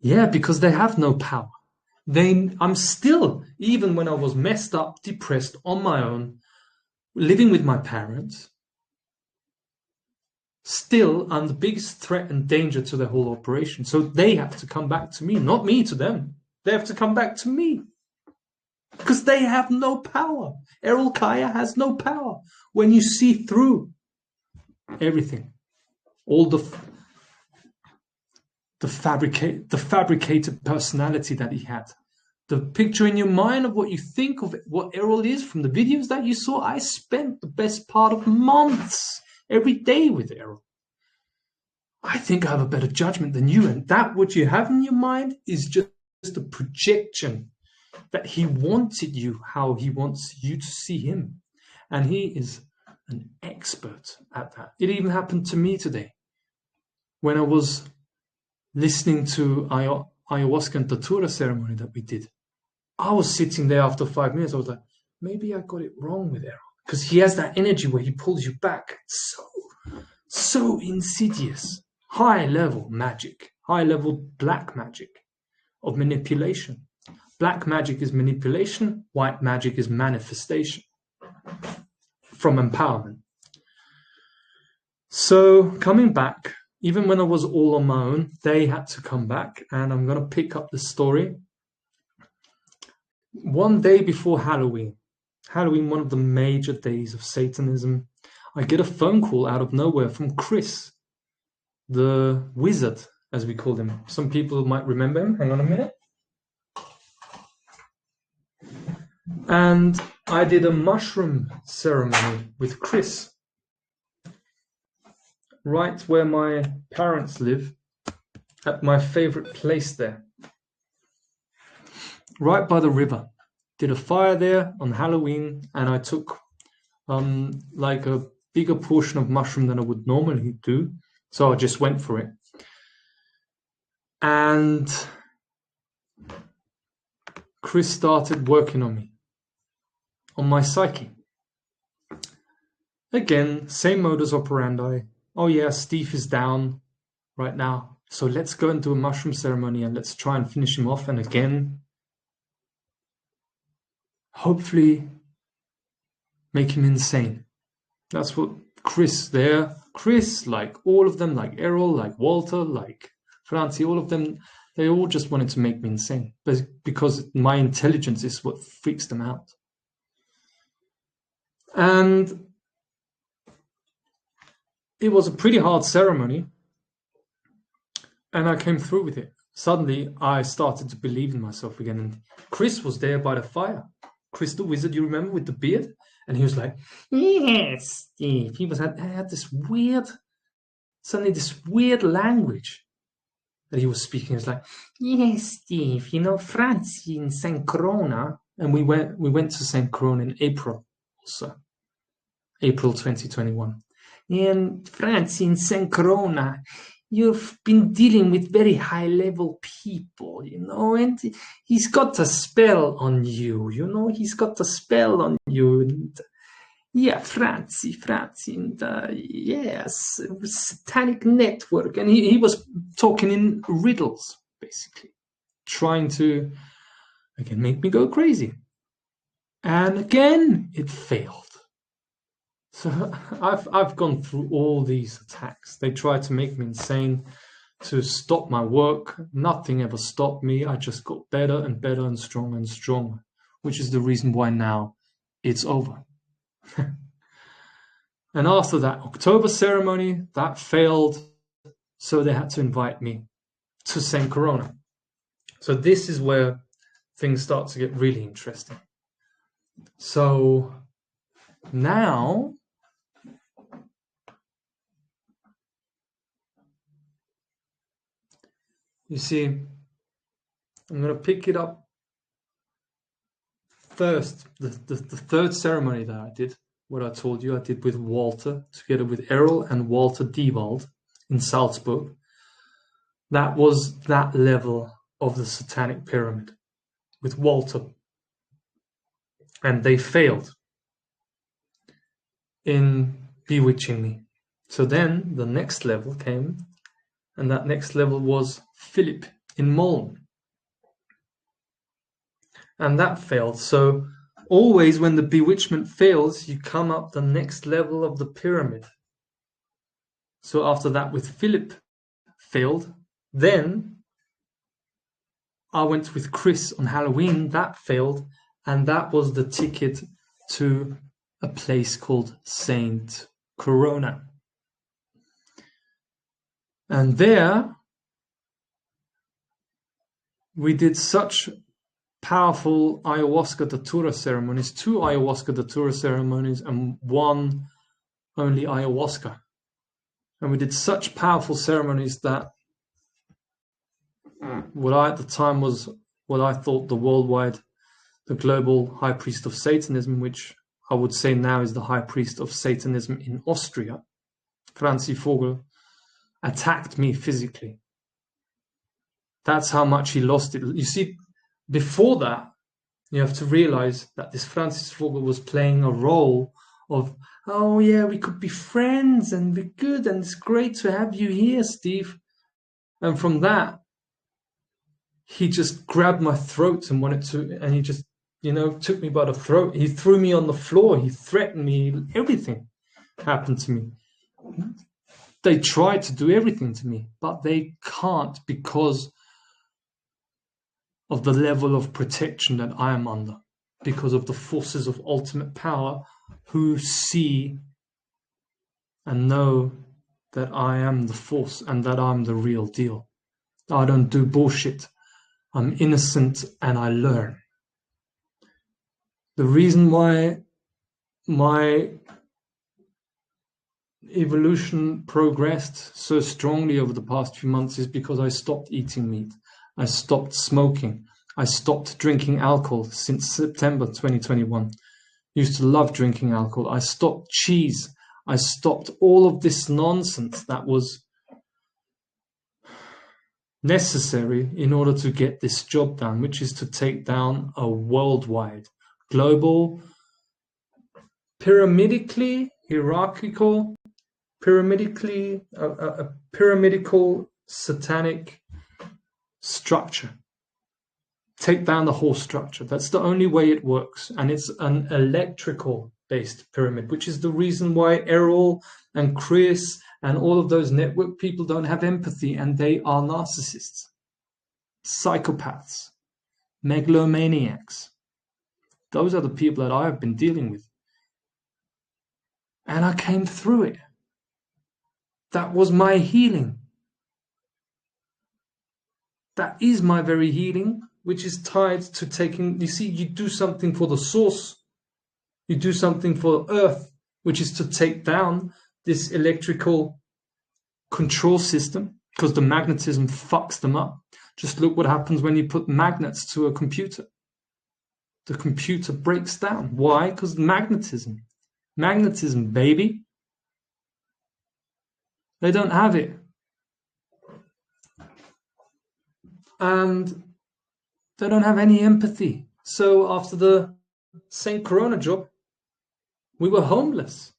[SPEAKER 1] Yeah, because they have no power. I'm still, even when I was messed up, depressed, on my own, living with my parents, still I'm the biggest threat and danger to the whole operation. So they have to come back to me, not me to them. They have to come back to me. Because they have no power. Errol Kaya has no power. When you see through everything, all the fabricated personality that he had, the picture in your mind of what you think of what Errol is from the videos that you saw, I spent the best part of months every day with Errol. I think I have a better judgment than you, and that what you have in your mind is just a projection that he wanted you, how he wants you to see him. And he is an expert at that. It even happened to me today when I was listening to ayahuasca and datura ceremony that we did. I was sitting there after 5 minutes. I was like, maybe I got it wrong with Errol. Because he has that energy where he pulls you back. So insidious. High level magic. High level black magic of manipulation. Black magic is manipulation. White magic is manifestation from empowerment. So coming back, even when I was all on my own, they had to come back. And I'm going to pick up the story. One day before Halloween, one of the major days of Satanism, I get a phone call out of nowhere from Chris, the wizard, as we call him. Some people might remember him. Hang on a minute. And I did a mushroom ceremony with Chris, right where my parents live, at my favorite place there, right by the river. Did a fire there on Halloween, and I took like a bigger portion of mushroom than I would normally do. So I just went for it. And Chris started working on me, on my psyche. Again, same modus operandi. Oh yeah, Steve is down right now, so let's go and do a mushroom ceremony and let's try and finish him off. And again, hopefully make him insane. That's what Chris, like all of them, like Errol, like Walter, like Francie, all of them, they all just wanted to make me insane, but because my intelligence is what freaks them out. And it was a pretty hard ceremony, and I came through with it. Suddenly, I started to believe in myself again, and Chris was there by the fire. Chris the Wizard, you remember, with the beard? And he was like, yes, Steve. He had this weird, suddenly this weird language that he was speaking. He was like, yes, Steve, Francie in St. Corona. And we went to St. Corona in April also. April 2021. And Francie in St. Corona, you've been dealing with very high-level people, and he's got a spell on you, he's got a spell on you. And, yeah, Francie, and yes, satanic network. And he was talking in riddles, basically, trying to, again, make me go crazy. And again, it failed. So I've gone through all these attacks. They tried to make me insane, to stop my work. Nothing ever stopped me. I just got better and better and stronger and stronger, which is the reason why now it's over. And after that October ceremony, that failed, so they had to invite me to St. Corona. So this is where things start to get really interesting. So now, you see, I'm going to pick it up first. The third ceremony that I did, what I told you I did with Walter, together with Errol and Walter Diewald in Salzburg. That was that level of the satanic pyramid with Walter. And they failed in bewitching me. So then the next level came, and that next level was Philip in Muln. And that failed. So always when the bewitchment fails, you come up the next level of the pyramid. So after that, with Philip failed, then I went with Chris on Halloween. That failed, and that was the ticket to a place called Saint Corona. And there we did such powerful ayahuasca datura ceremonies, 2 ayahuasca datura ceremonies and 1 only ayahuasca. And we did such powerful ceremonies that what I at the time was what I thought the global high priest of Satanism, which I would say now is the high priest of Satanism in Austria, Franzi Vogel, attacked me physically. That's how much he lost it. You see, before that, you have to realize that this Francis Vogel was playing a role of, oh yeah, we could be friends and be good, and it's great to have you here, Steve. And from that, he just grabbed my throat and he just, took me by the throat. He threw me on the floor. He threatened me. Everything happened to me. They tried to do everything to me, but they can't because of the level of protection that I am under, because of the forces of ultimate power who see and know that I am the force and that I'm the real deal. I don't do bullshit. I'm innocent and I learn. The reason why my evolution progressed so strongly over the past few months is because I stopped eating meat. I stopped smoking. I stopped drinking alcohol since September 2021. Used to love drinking alcohol. I stopped cheese. I stopped all of this nonsense that was necessary in order to get this job done, which is to take down a worldwide, global, pyramidically, hierarchical, a pyramidical satanic structure. Take down the whole structure. That's the only way it works. And it's an electrical based pyramid, which is the reason why Errol and Chris and all of those network people don't have empathy, and they are narcissists, psychopaths, megalomaniacs. Those are the people that I have been dealing with. And I came through it. That was my healing. That is my very healing, which is tied to taking, you see, you do something for the source. You do something for Earth, which is to take down this electrical control system, because the magnetism fucks them up. Just look what happens when you put magnets to a computer. The computer breaks down. Why? Because magnetism. Magnetism, baby. They don't have it. And they don't have any empathy. So after the St. Corona job, we were homeless.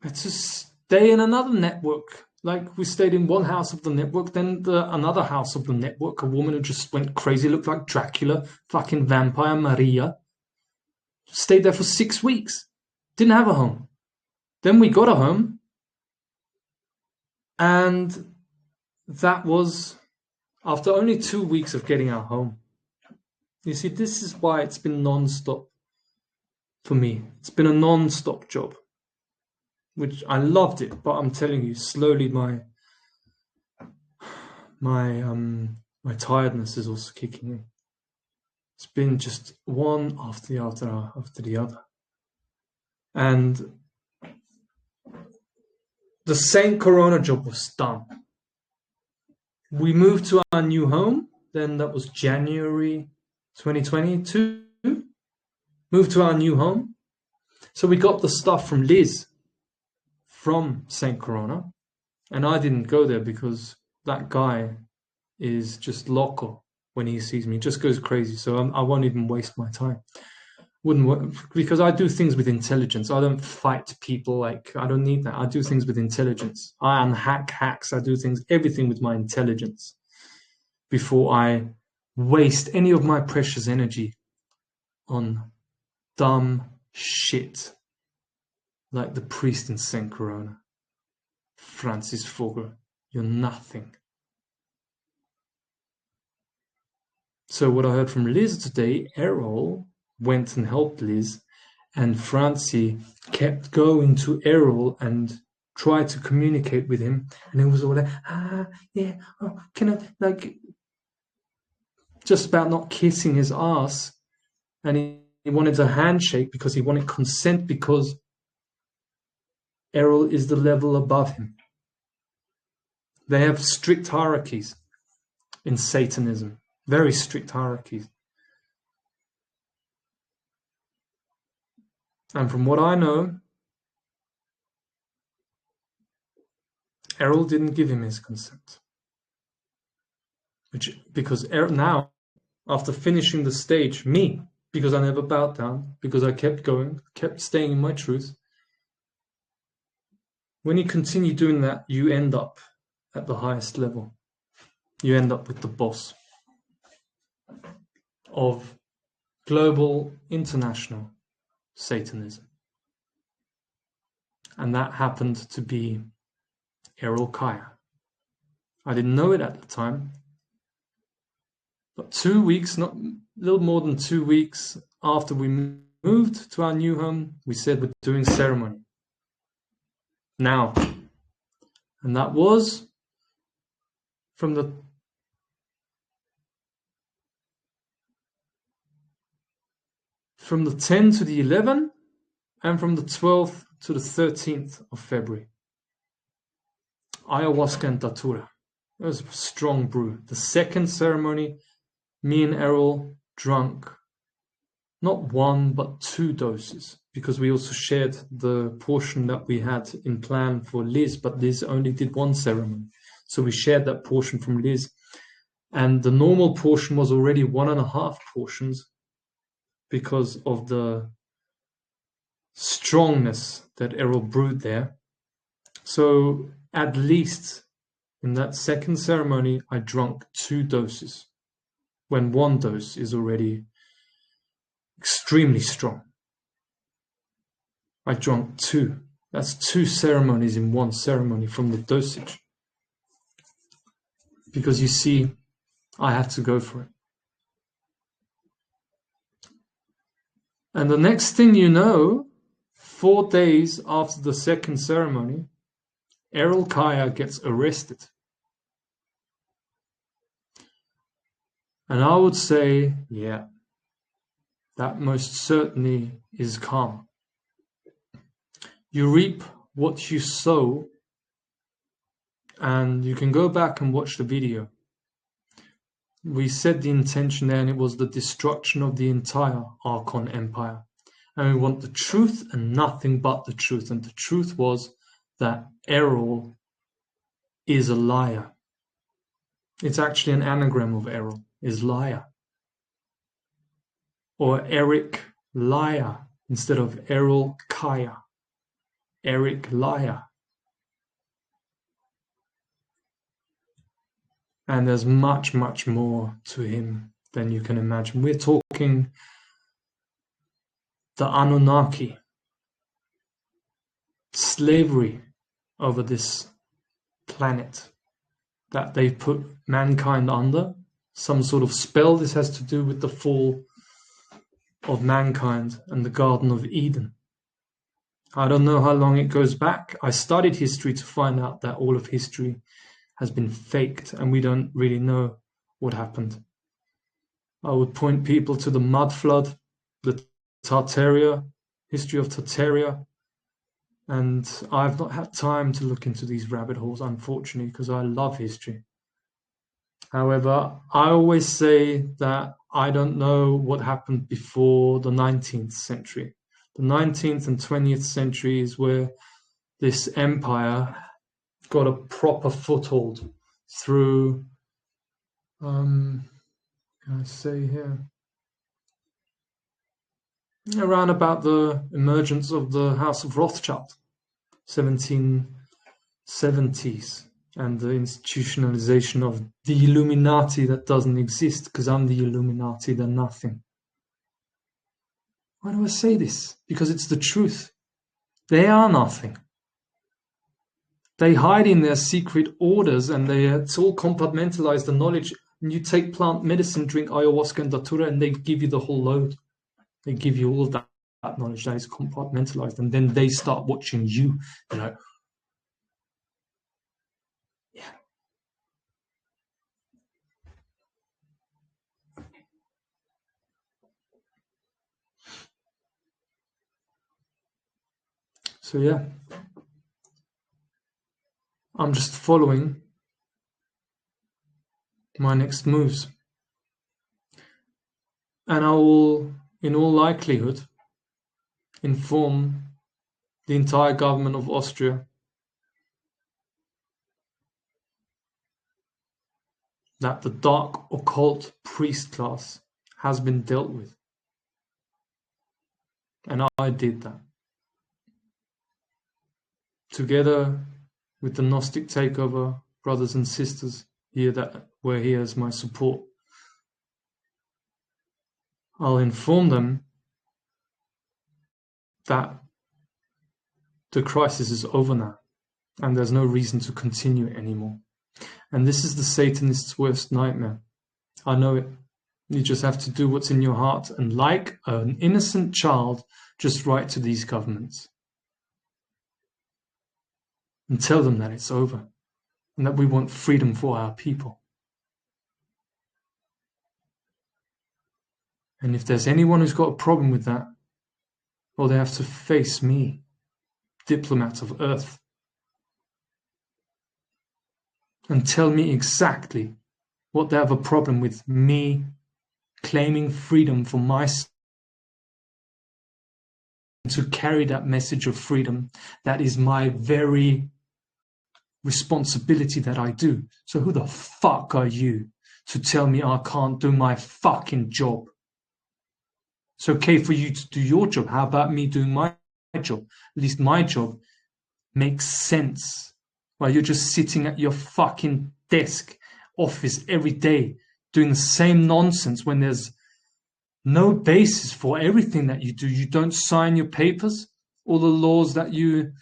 [SPEAKER 1] It's to stay in another network. Like, we stayed in one house of the network, then another house of the network, a woman who just went crazy, looked like Dracula, fucking vampire Maria. Stayed there for 6 weeks. Didn't have a home. Then we got a home. And that was after only 2 weeks of getting our home. You see, this is why it's been non-stop for me. It's been a non-stop job, which I loved it, but I'm telling you, slowly my tiredness is also kicking in. It's been just one after the other. And the St. Corona job was done. We moved to our new home. Then that was January 2022. Moved to our new home. So we got the stuff from Liz from St. Corona. And I didn't go there because that guy is just loco when he sees me. He just goes crazy. So I won't even waste my time. Wouldn't work, because I do things with intelligence. I don't fight people. Like, I don't need that. I do things with intelligence. I unhack hacks. I do things, everything with my intelligence before I waste any of my precious energy on dumb shit like the priest in St. Corona. Francis Vogel, you're nothing. So what I heard from Liz today, Errol went and helped Liz, and Francie kept going to Errol and tried to communicate with him, and it was all like, yeah, oh, can I, like, just about not kissing his ass, and he wanted a handshake because he wanted consent, because Errol is the level above him. They have strict hierarchies in Satanism, very strict hierarchies. And from what I know, Errol didn't give him his consent. Because now, after finishing the stage, me, because I never bowed down, because I kept going, kept staying in my truth, when you continue doing that, you end up at the highest level. You end up with the boss of global, international Satanism. And that happened to be Errol Kaya. I didn't know it at the time, but 2 weeks, not a little more than 2 weeks after we moved to our new home, we said we're doing ceremony now. And that was from the 10 to the 11, and from the 12th to the 13th of February. Ayahuasca and Datura. It was a strong brew. The second ceremony, me and Errol drank not 1 but 2 doses, because we also shared the portion that we had in plan for Liz, but Liz only did 1 ceremony. So we shared that portion from Liz. And the normal portion was already 1.5 portions because of the strongness that Errol brewed there. So at least in that second ceremony, I drank 2 doses, when 1 dose is already extremely strong. I drank 2. That's 2 ceremonies in 1 ceremony from the dosage. Because you see, I had to go for it. And the next thing you know, 4 days after the second ceremony, Errol Kaya gets arrested. And I would say, yeah, that most certainly is karma. You reap what you sow, and you can go back and watch the video. We said the intention there, and it was the destruction of the entire Archon Empire. And we want the truth and nothing but the truth. And the truth was that Errol is a liar. It's actually an anagram of Errol, is liar. Or Eric Liar instead of Errol Kaya. Eric Liar. And there's much, much more to him than you can imagine. We're talking the Anunnaki, slavery over this planet that they've put mankind under, some sort of spell. This has to do with the fall of mankind and the Garden of Eden. I don't know how long it goes back. I studied history to find out that all of history has been faked and we don't really know what happened. I would point people to the mud flood, the Tartaria, history of Tartaria, and I've not had time to look into these rabbit holes, unfortunately, because I love history. However, I always say that I don't know what happened before the 19th century. The 19th and 20th century is where this empire got a proper foothold through, can I say here, around about the emergence of the House of Rothschild, 1770s, and the institutionalization of the Illuminati that doesn't exist, because I'm the Illuminati, they're nothing. Why do I say this? Because it's the truth. They are nothing. They hide in their secret orders, and it's all compartmentalized, the knowledge. And you take plant medicine, drink ayahuasca and datura, and they give you the whole load. They give you all of that knowledge that is compartmentalized, and then they start watching you, Yeah. So yeah, I'm just following my next moves. And I will, in all likelihood, inform the entire government of Austria that the dark occult priest class has been dealt with. And I did that. Together with the Gnostic Takeover brothers and sisters here that were here as my support, I'll inform them that the crisis is over now and there's no reason to continue it anymore. And this is the Satanist's worst nightmare. I know it. You just have to do what's in your heart and, like an innocent child, just write to these governments and tell them that it's over and that we want freedom for our people. And if there's anyone who's got a problem with that, well, they have to face me, diplomat of Earth, and tell me exactly what they have a problem with me claiming freedom for myself, to carry that message of freedom that is my very responsibility that I do. So who the fuck are you to tell me I can't do my fucking job? It's okay for you to do your job. How about me doing my job? At least my job makes sense. While you're just sitting at your fucking desk, office every day, doing the same nonsense when there's no basis for everything that you do. You don't sign your papers, all the laws that you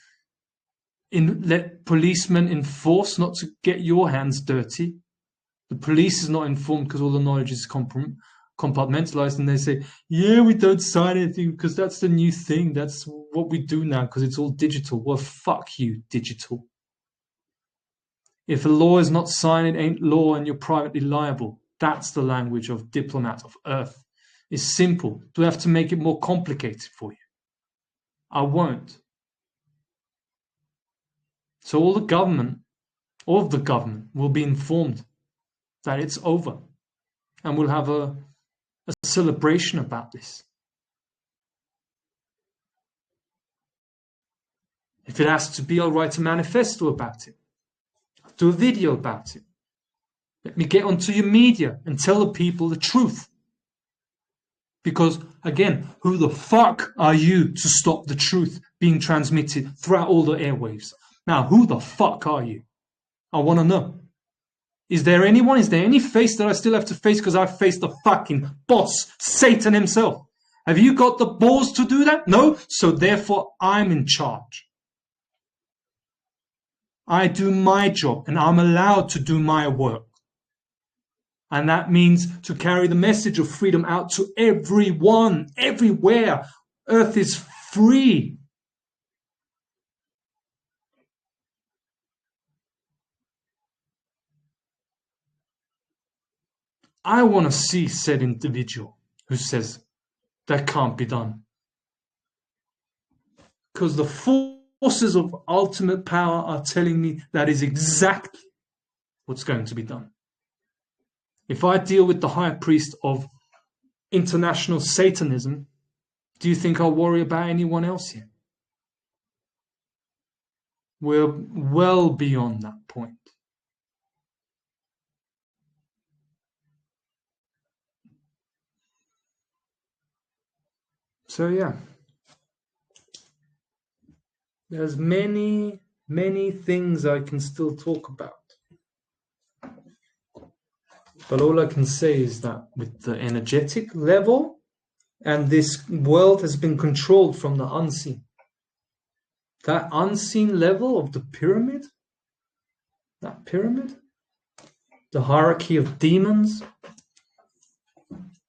[SPEAKER 1] let policemen enforce not to get your hands dirty. The police is not informed because all the knowledge is compartmentalized, and they say, yeah, we don't sign anything because that's the new thing. That's what we do now because it's all digital. Well, fuck you, digital. If a law is not signed, it ain't law and you're privately liable. That's the language of diplomats of Earth. It's simple. Do I have to make it more complicated for you? I won't. So all of the government will be informed that it's over, and we'll have a celebration about this. If it has to be, I'll write a manifesto about it. I'll do a video about it. Let me get onto your media and tell the people the truth. Because, again, who the fuck are you to stop the truth being transmitted throughout all the airwaves? Now, who the fuck are you? I want to know. Is there anyone? Is there any face that I still have to face because I've faced the fucking boss, Satan himself? Have you got the balls to do that? No? So therefore, I'm in charge. I do my job and I'm allowed to do my work. And that means to carry the message of freedom out to everyone, everywhere. Earth is free. I want to see said individual who says that can't be done. Because the forces of ultimate power are telling me that is exactly what's going to be done. If I deal with the high priest of international Satanism, do you think I'll worry about anyone else here? We're well beyond that point. So yeah, there's many things I can still talk about. But all I can say is that with the energetic level, and this world has been controlled from the unseen. That unseen level of the pyramid, the hierarchy of demons,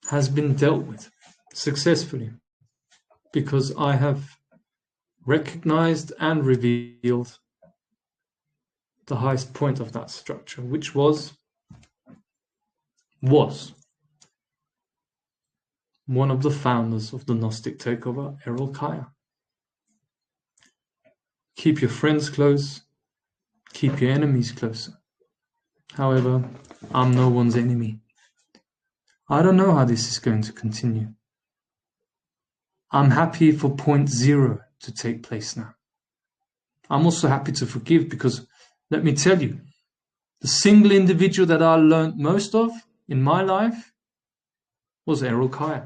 [SPEAKER 1] has been dealt with successfully because I have recognized and revealed the highest point of that structure, which was one of the founders of the Gnostic takeover, Errol Kaya. Keep your friends close, keep your enemies closer. However, I'm no one's enemy. I don't know how this is going to continue. I'm happy for point zero to take place now. I'm also happy to forgive because, let me tell you, the single individual that I learned most of in my life was Errol Kaya.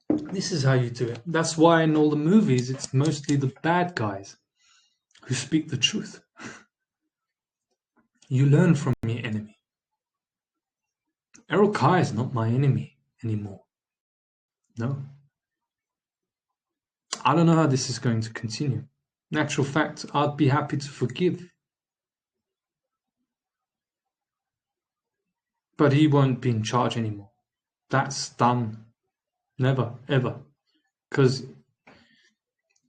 [SPEAKER 1] This is how you do it. That's why in all the movies, it's mostly the bad guys who speak the truth. You learn from your enemy. Errol Kaya is not my enemy anymore. No. I don't know how this is going to continue. In actual fact, I'd be happy to forgive. But he won't be in charge anymore. That's done. Never, ever. Because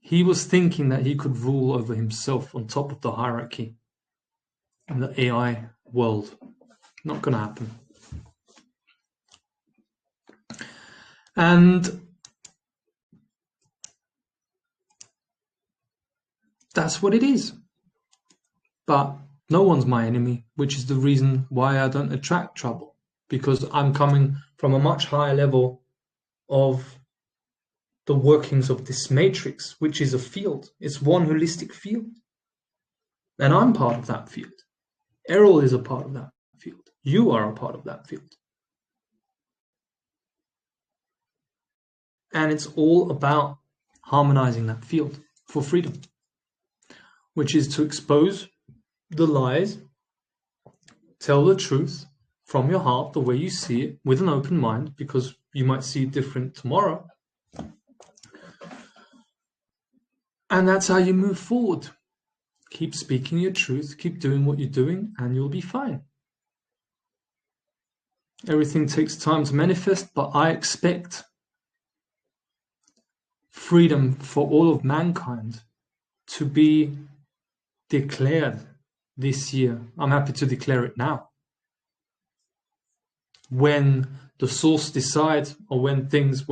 [SPEAKER 1] he was thinking that he could rule over himself on top of the hierarchy in the AI world. Not going to happen. And that's what it is. But no one's my enemy, which is the reason why I don't attract trouble. Because I'm coming from a much higher level of the workings of this matrix, which is a field. It's one holistic field. And I'm part of that field. Errol is a part of that field. You are a part of that field. And it's all about harmonizing that field for freedom, which is to expose the lies, tell the truth from your heart, the way you see it, with an open mind, because you might see it different tomorrow. And that's how you move forward. Keep speaking your truth, keep doing what you're doing, and you'll be fine. Everything takes time to manifest, but I expect freedom for all of mankind to be declared this year. I'm happy to declare it now. When the source decides, or when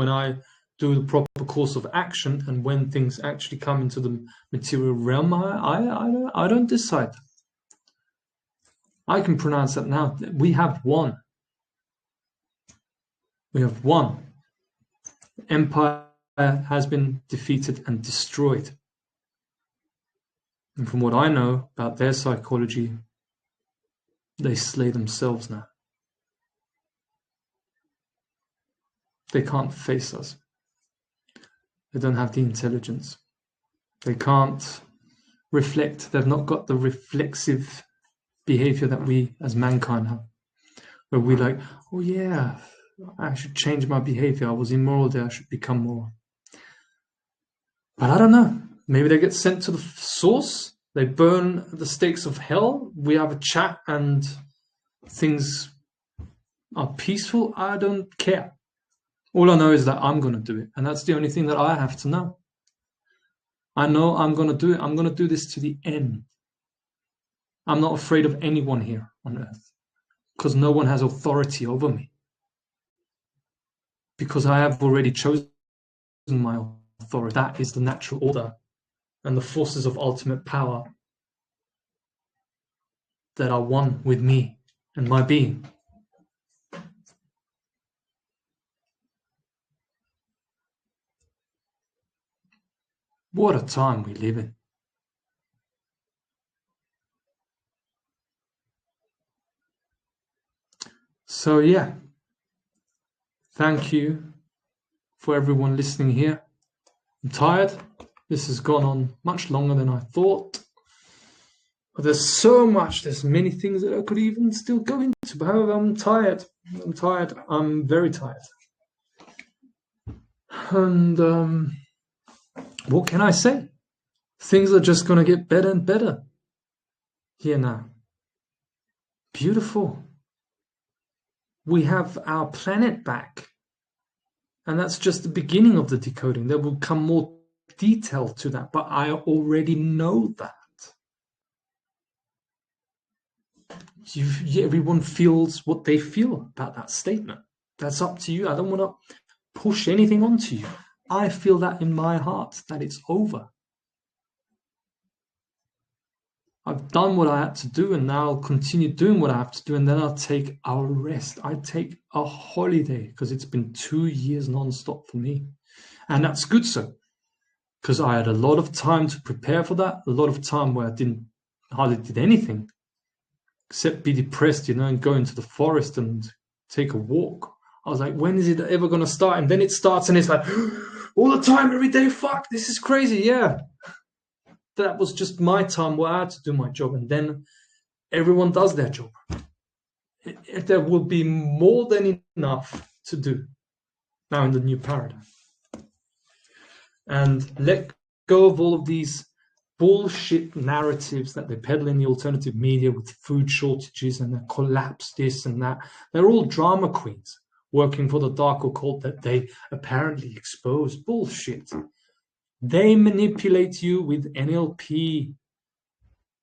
[SPEAKER 1] I do the proper course of action, and when things actually come into the material realm, I don't decide. I can pronounce that now. We have won. We have won. Empire has been defeated and destroyed. And from what I know about their psychology, they slay themselves now. They can't face us. They don't have the intelligence. They can't reflect. They've not got the reflexive behavior that we as mankind have. Where we're like, oh yeah, I should change my behavior. I was immoral there. I should become moral. But I don't know. Maybe they get sent to the source. They burn the stakes of hell. We have a chat and things are peaceful. I don't care. All I know is that I'm going to do it. And that's the only thing that I have to know. I know I'm going to do it. I'm going to do this to the end. I'm not afraid of anyone here on earth, because no one has authority over me. Because I have already chosen my authority. That is the natural order and the forces of ultimate power that are one with me and my being. What a time we live in. So yeah, thank you for everyone listening here. I'm tired. This has gone on much longer than I thought. But there's many things that I could even still go into. But however, I'm tired. I'm very tired. And what can I say? Things are just going to get better and better here now. Beautiful. We have our planet back. And that's just the beginning of the decoding. There will come more detail to that, but I already know that. Everyone feels what they feel about that statement. That's up to you. I don't want to push anything onto you. I feel that in my heart, that it's over. I've done what I had to do, and now I'll continue doing what I have to do, and then I'll take a rest. I take a holiday, because it's been 2 years non-stop for me. And that's good so, because I had a lot of time to prepare for that, a lot of time where I hardly did anything, except be depressed, and go into the forest and take a walk. I was like, when is it ever going to start? And then it starts, and it's like, all the time, every day, fuck, this is crazy, yeah. That was just my time where I had to do my job, and then everyone does their job. There will be more than enough to do now in the new paradigm. And let go of all of these bullshit narratives that they peddle in the alternative media with food shortages and the collapse this and that. They're all drama queens working for the dark occult that they apparently expose. Bullshit. They manipulate you with NLP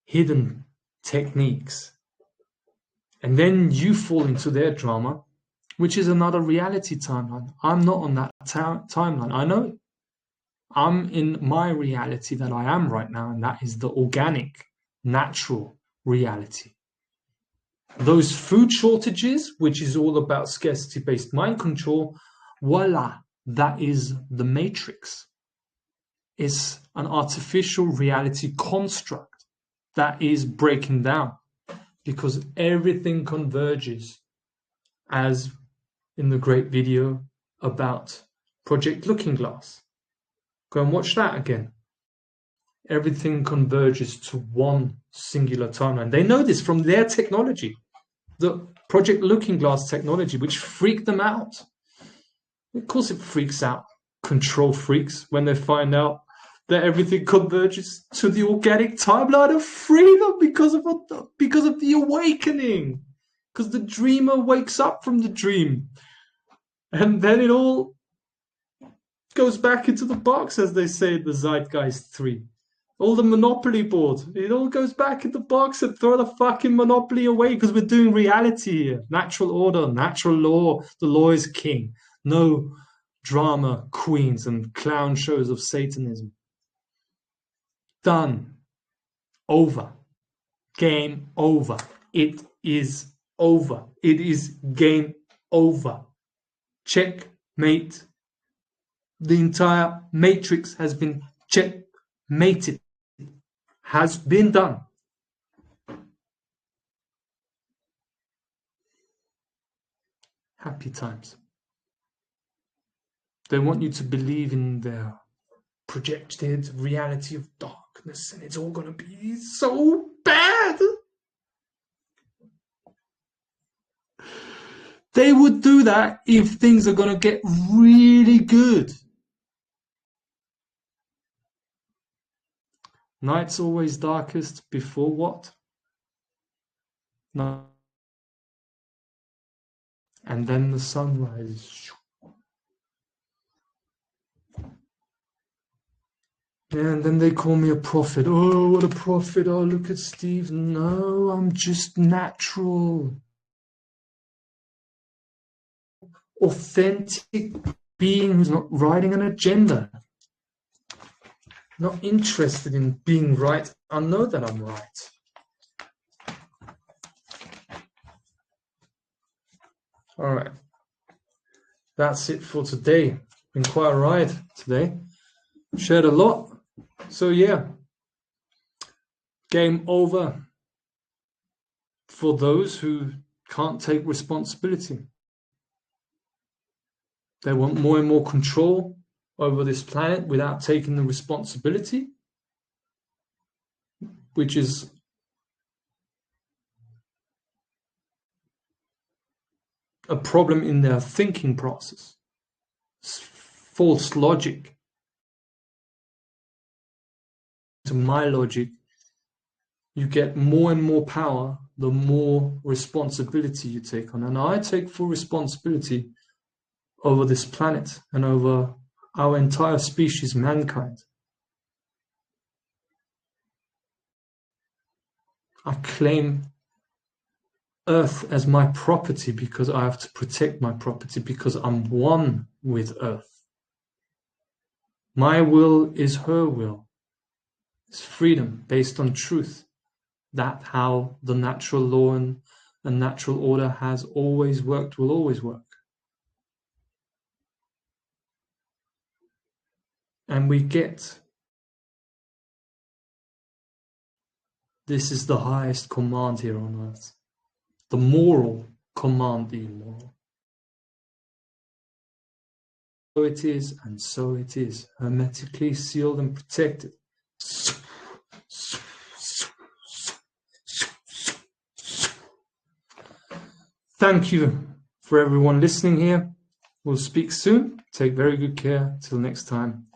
[SPEAKER 1] hidden techniques. And then you fall into their drama, which is another reality timeline. I'm not on that timeline. I know it. I'm in my reality that I am right now, and that is the organic, natural reality. Those food shortages, which is all about scarcity-based mind control, voila, That is the Matrix. It's an artificial reality construct that is breaking down, because everything converges, as in the great video about Project Looking Glass. Go and watch that again. Everything converges to one singular timeline. They know this from their technology, the Project Looking Glass technology, which freaked them out. Of course it freaks out control freaks when they find out that everything converges to the organic timeline of freedom because of the awakening. Because the dreamer wakes up from the dream. And then it all goes back into the box, as they say in the Zeitgeist 3. All the Monopoly board, it all goes back in the box, and throw the fucking Monopoly away, because we're doing reality here. Natural order, natural law. The law is king. No drama queens and clown shows of Satanism. Done. Over. Game over. It is over. It is game over. Checkmate. The entire matrix has been checkmated. Has been done. Happy times. They want you to believe in their projected reality of darkness, and it's all going to be so bad. They would do that if things are going to get really good. Night's always darkest before what? No. And then the sun rises. And then they call me a prophet. Oh, what a prophet. Oh, look at Steve. No, I'm just natural. Authentic being who's not riding an agenda. Not interested in being right. I know that I'm right. All right. That's it for today. Been quite a ride today. Shared a lot. So yeah. Game over for those who can't take responsibility. They want more and more control over this planet without taking the responsibility, which is a problem in their thinking process. It's false logic. To my logic, you get more and more power the more responsibility you take on. And I take full responsibility over this planet and over our entire species, mankind. I claim Earth as my property because I have to protect my property, because I'm one with Earth. My will is her will. It's freedom based on truth. That's how the natural law and natural order has always worked, will always work. And we get, this is the highest command here on earth. The moral command the immoral. So it is, and so it is, hermetically sealed and protected. Thank you for everyone listening here. We'll speak soon. Take very good care. Till next time.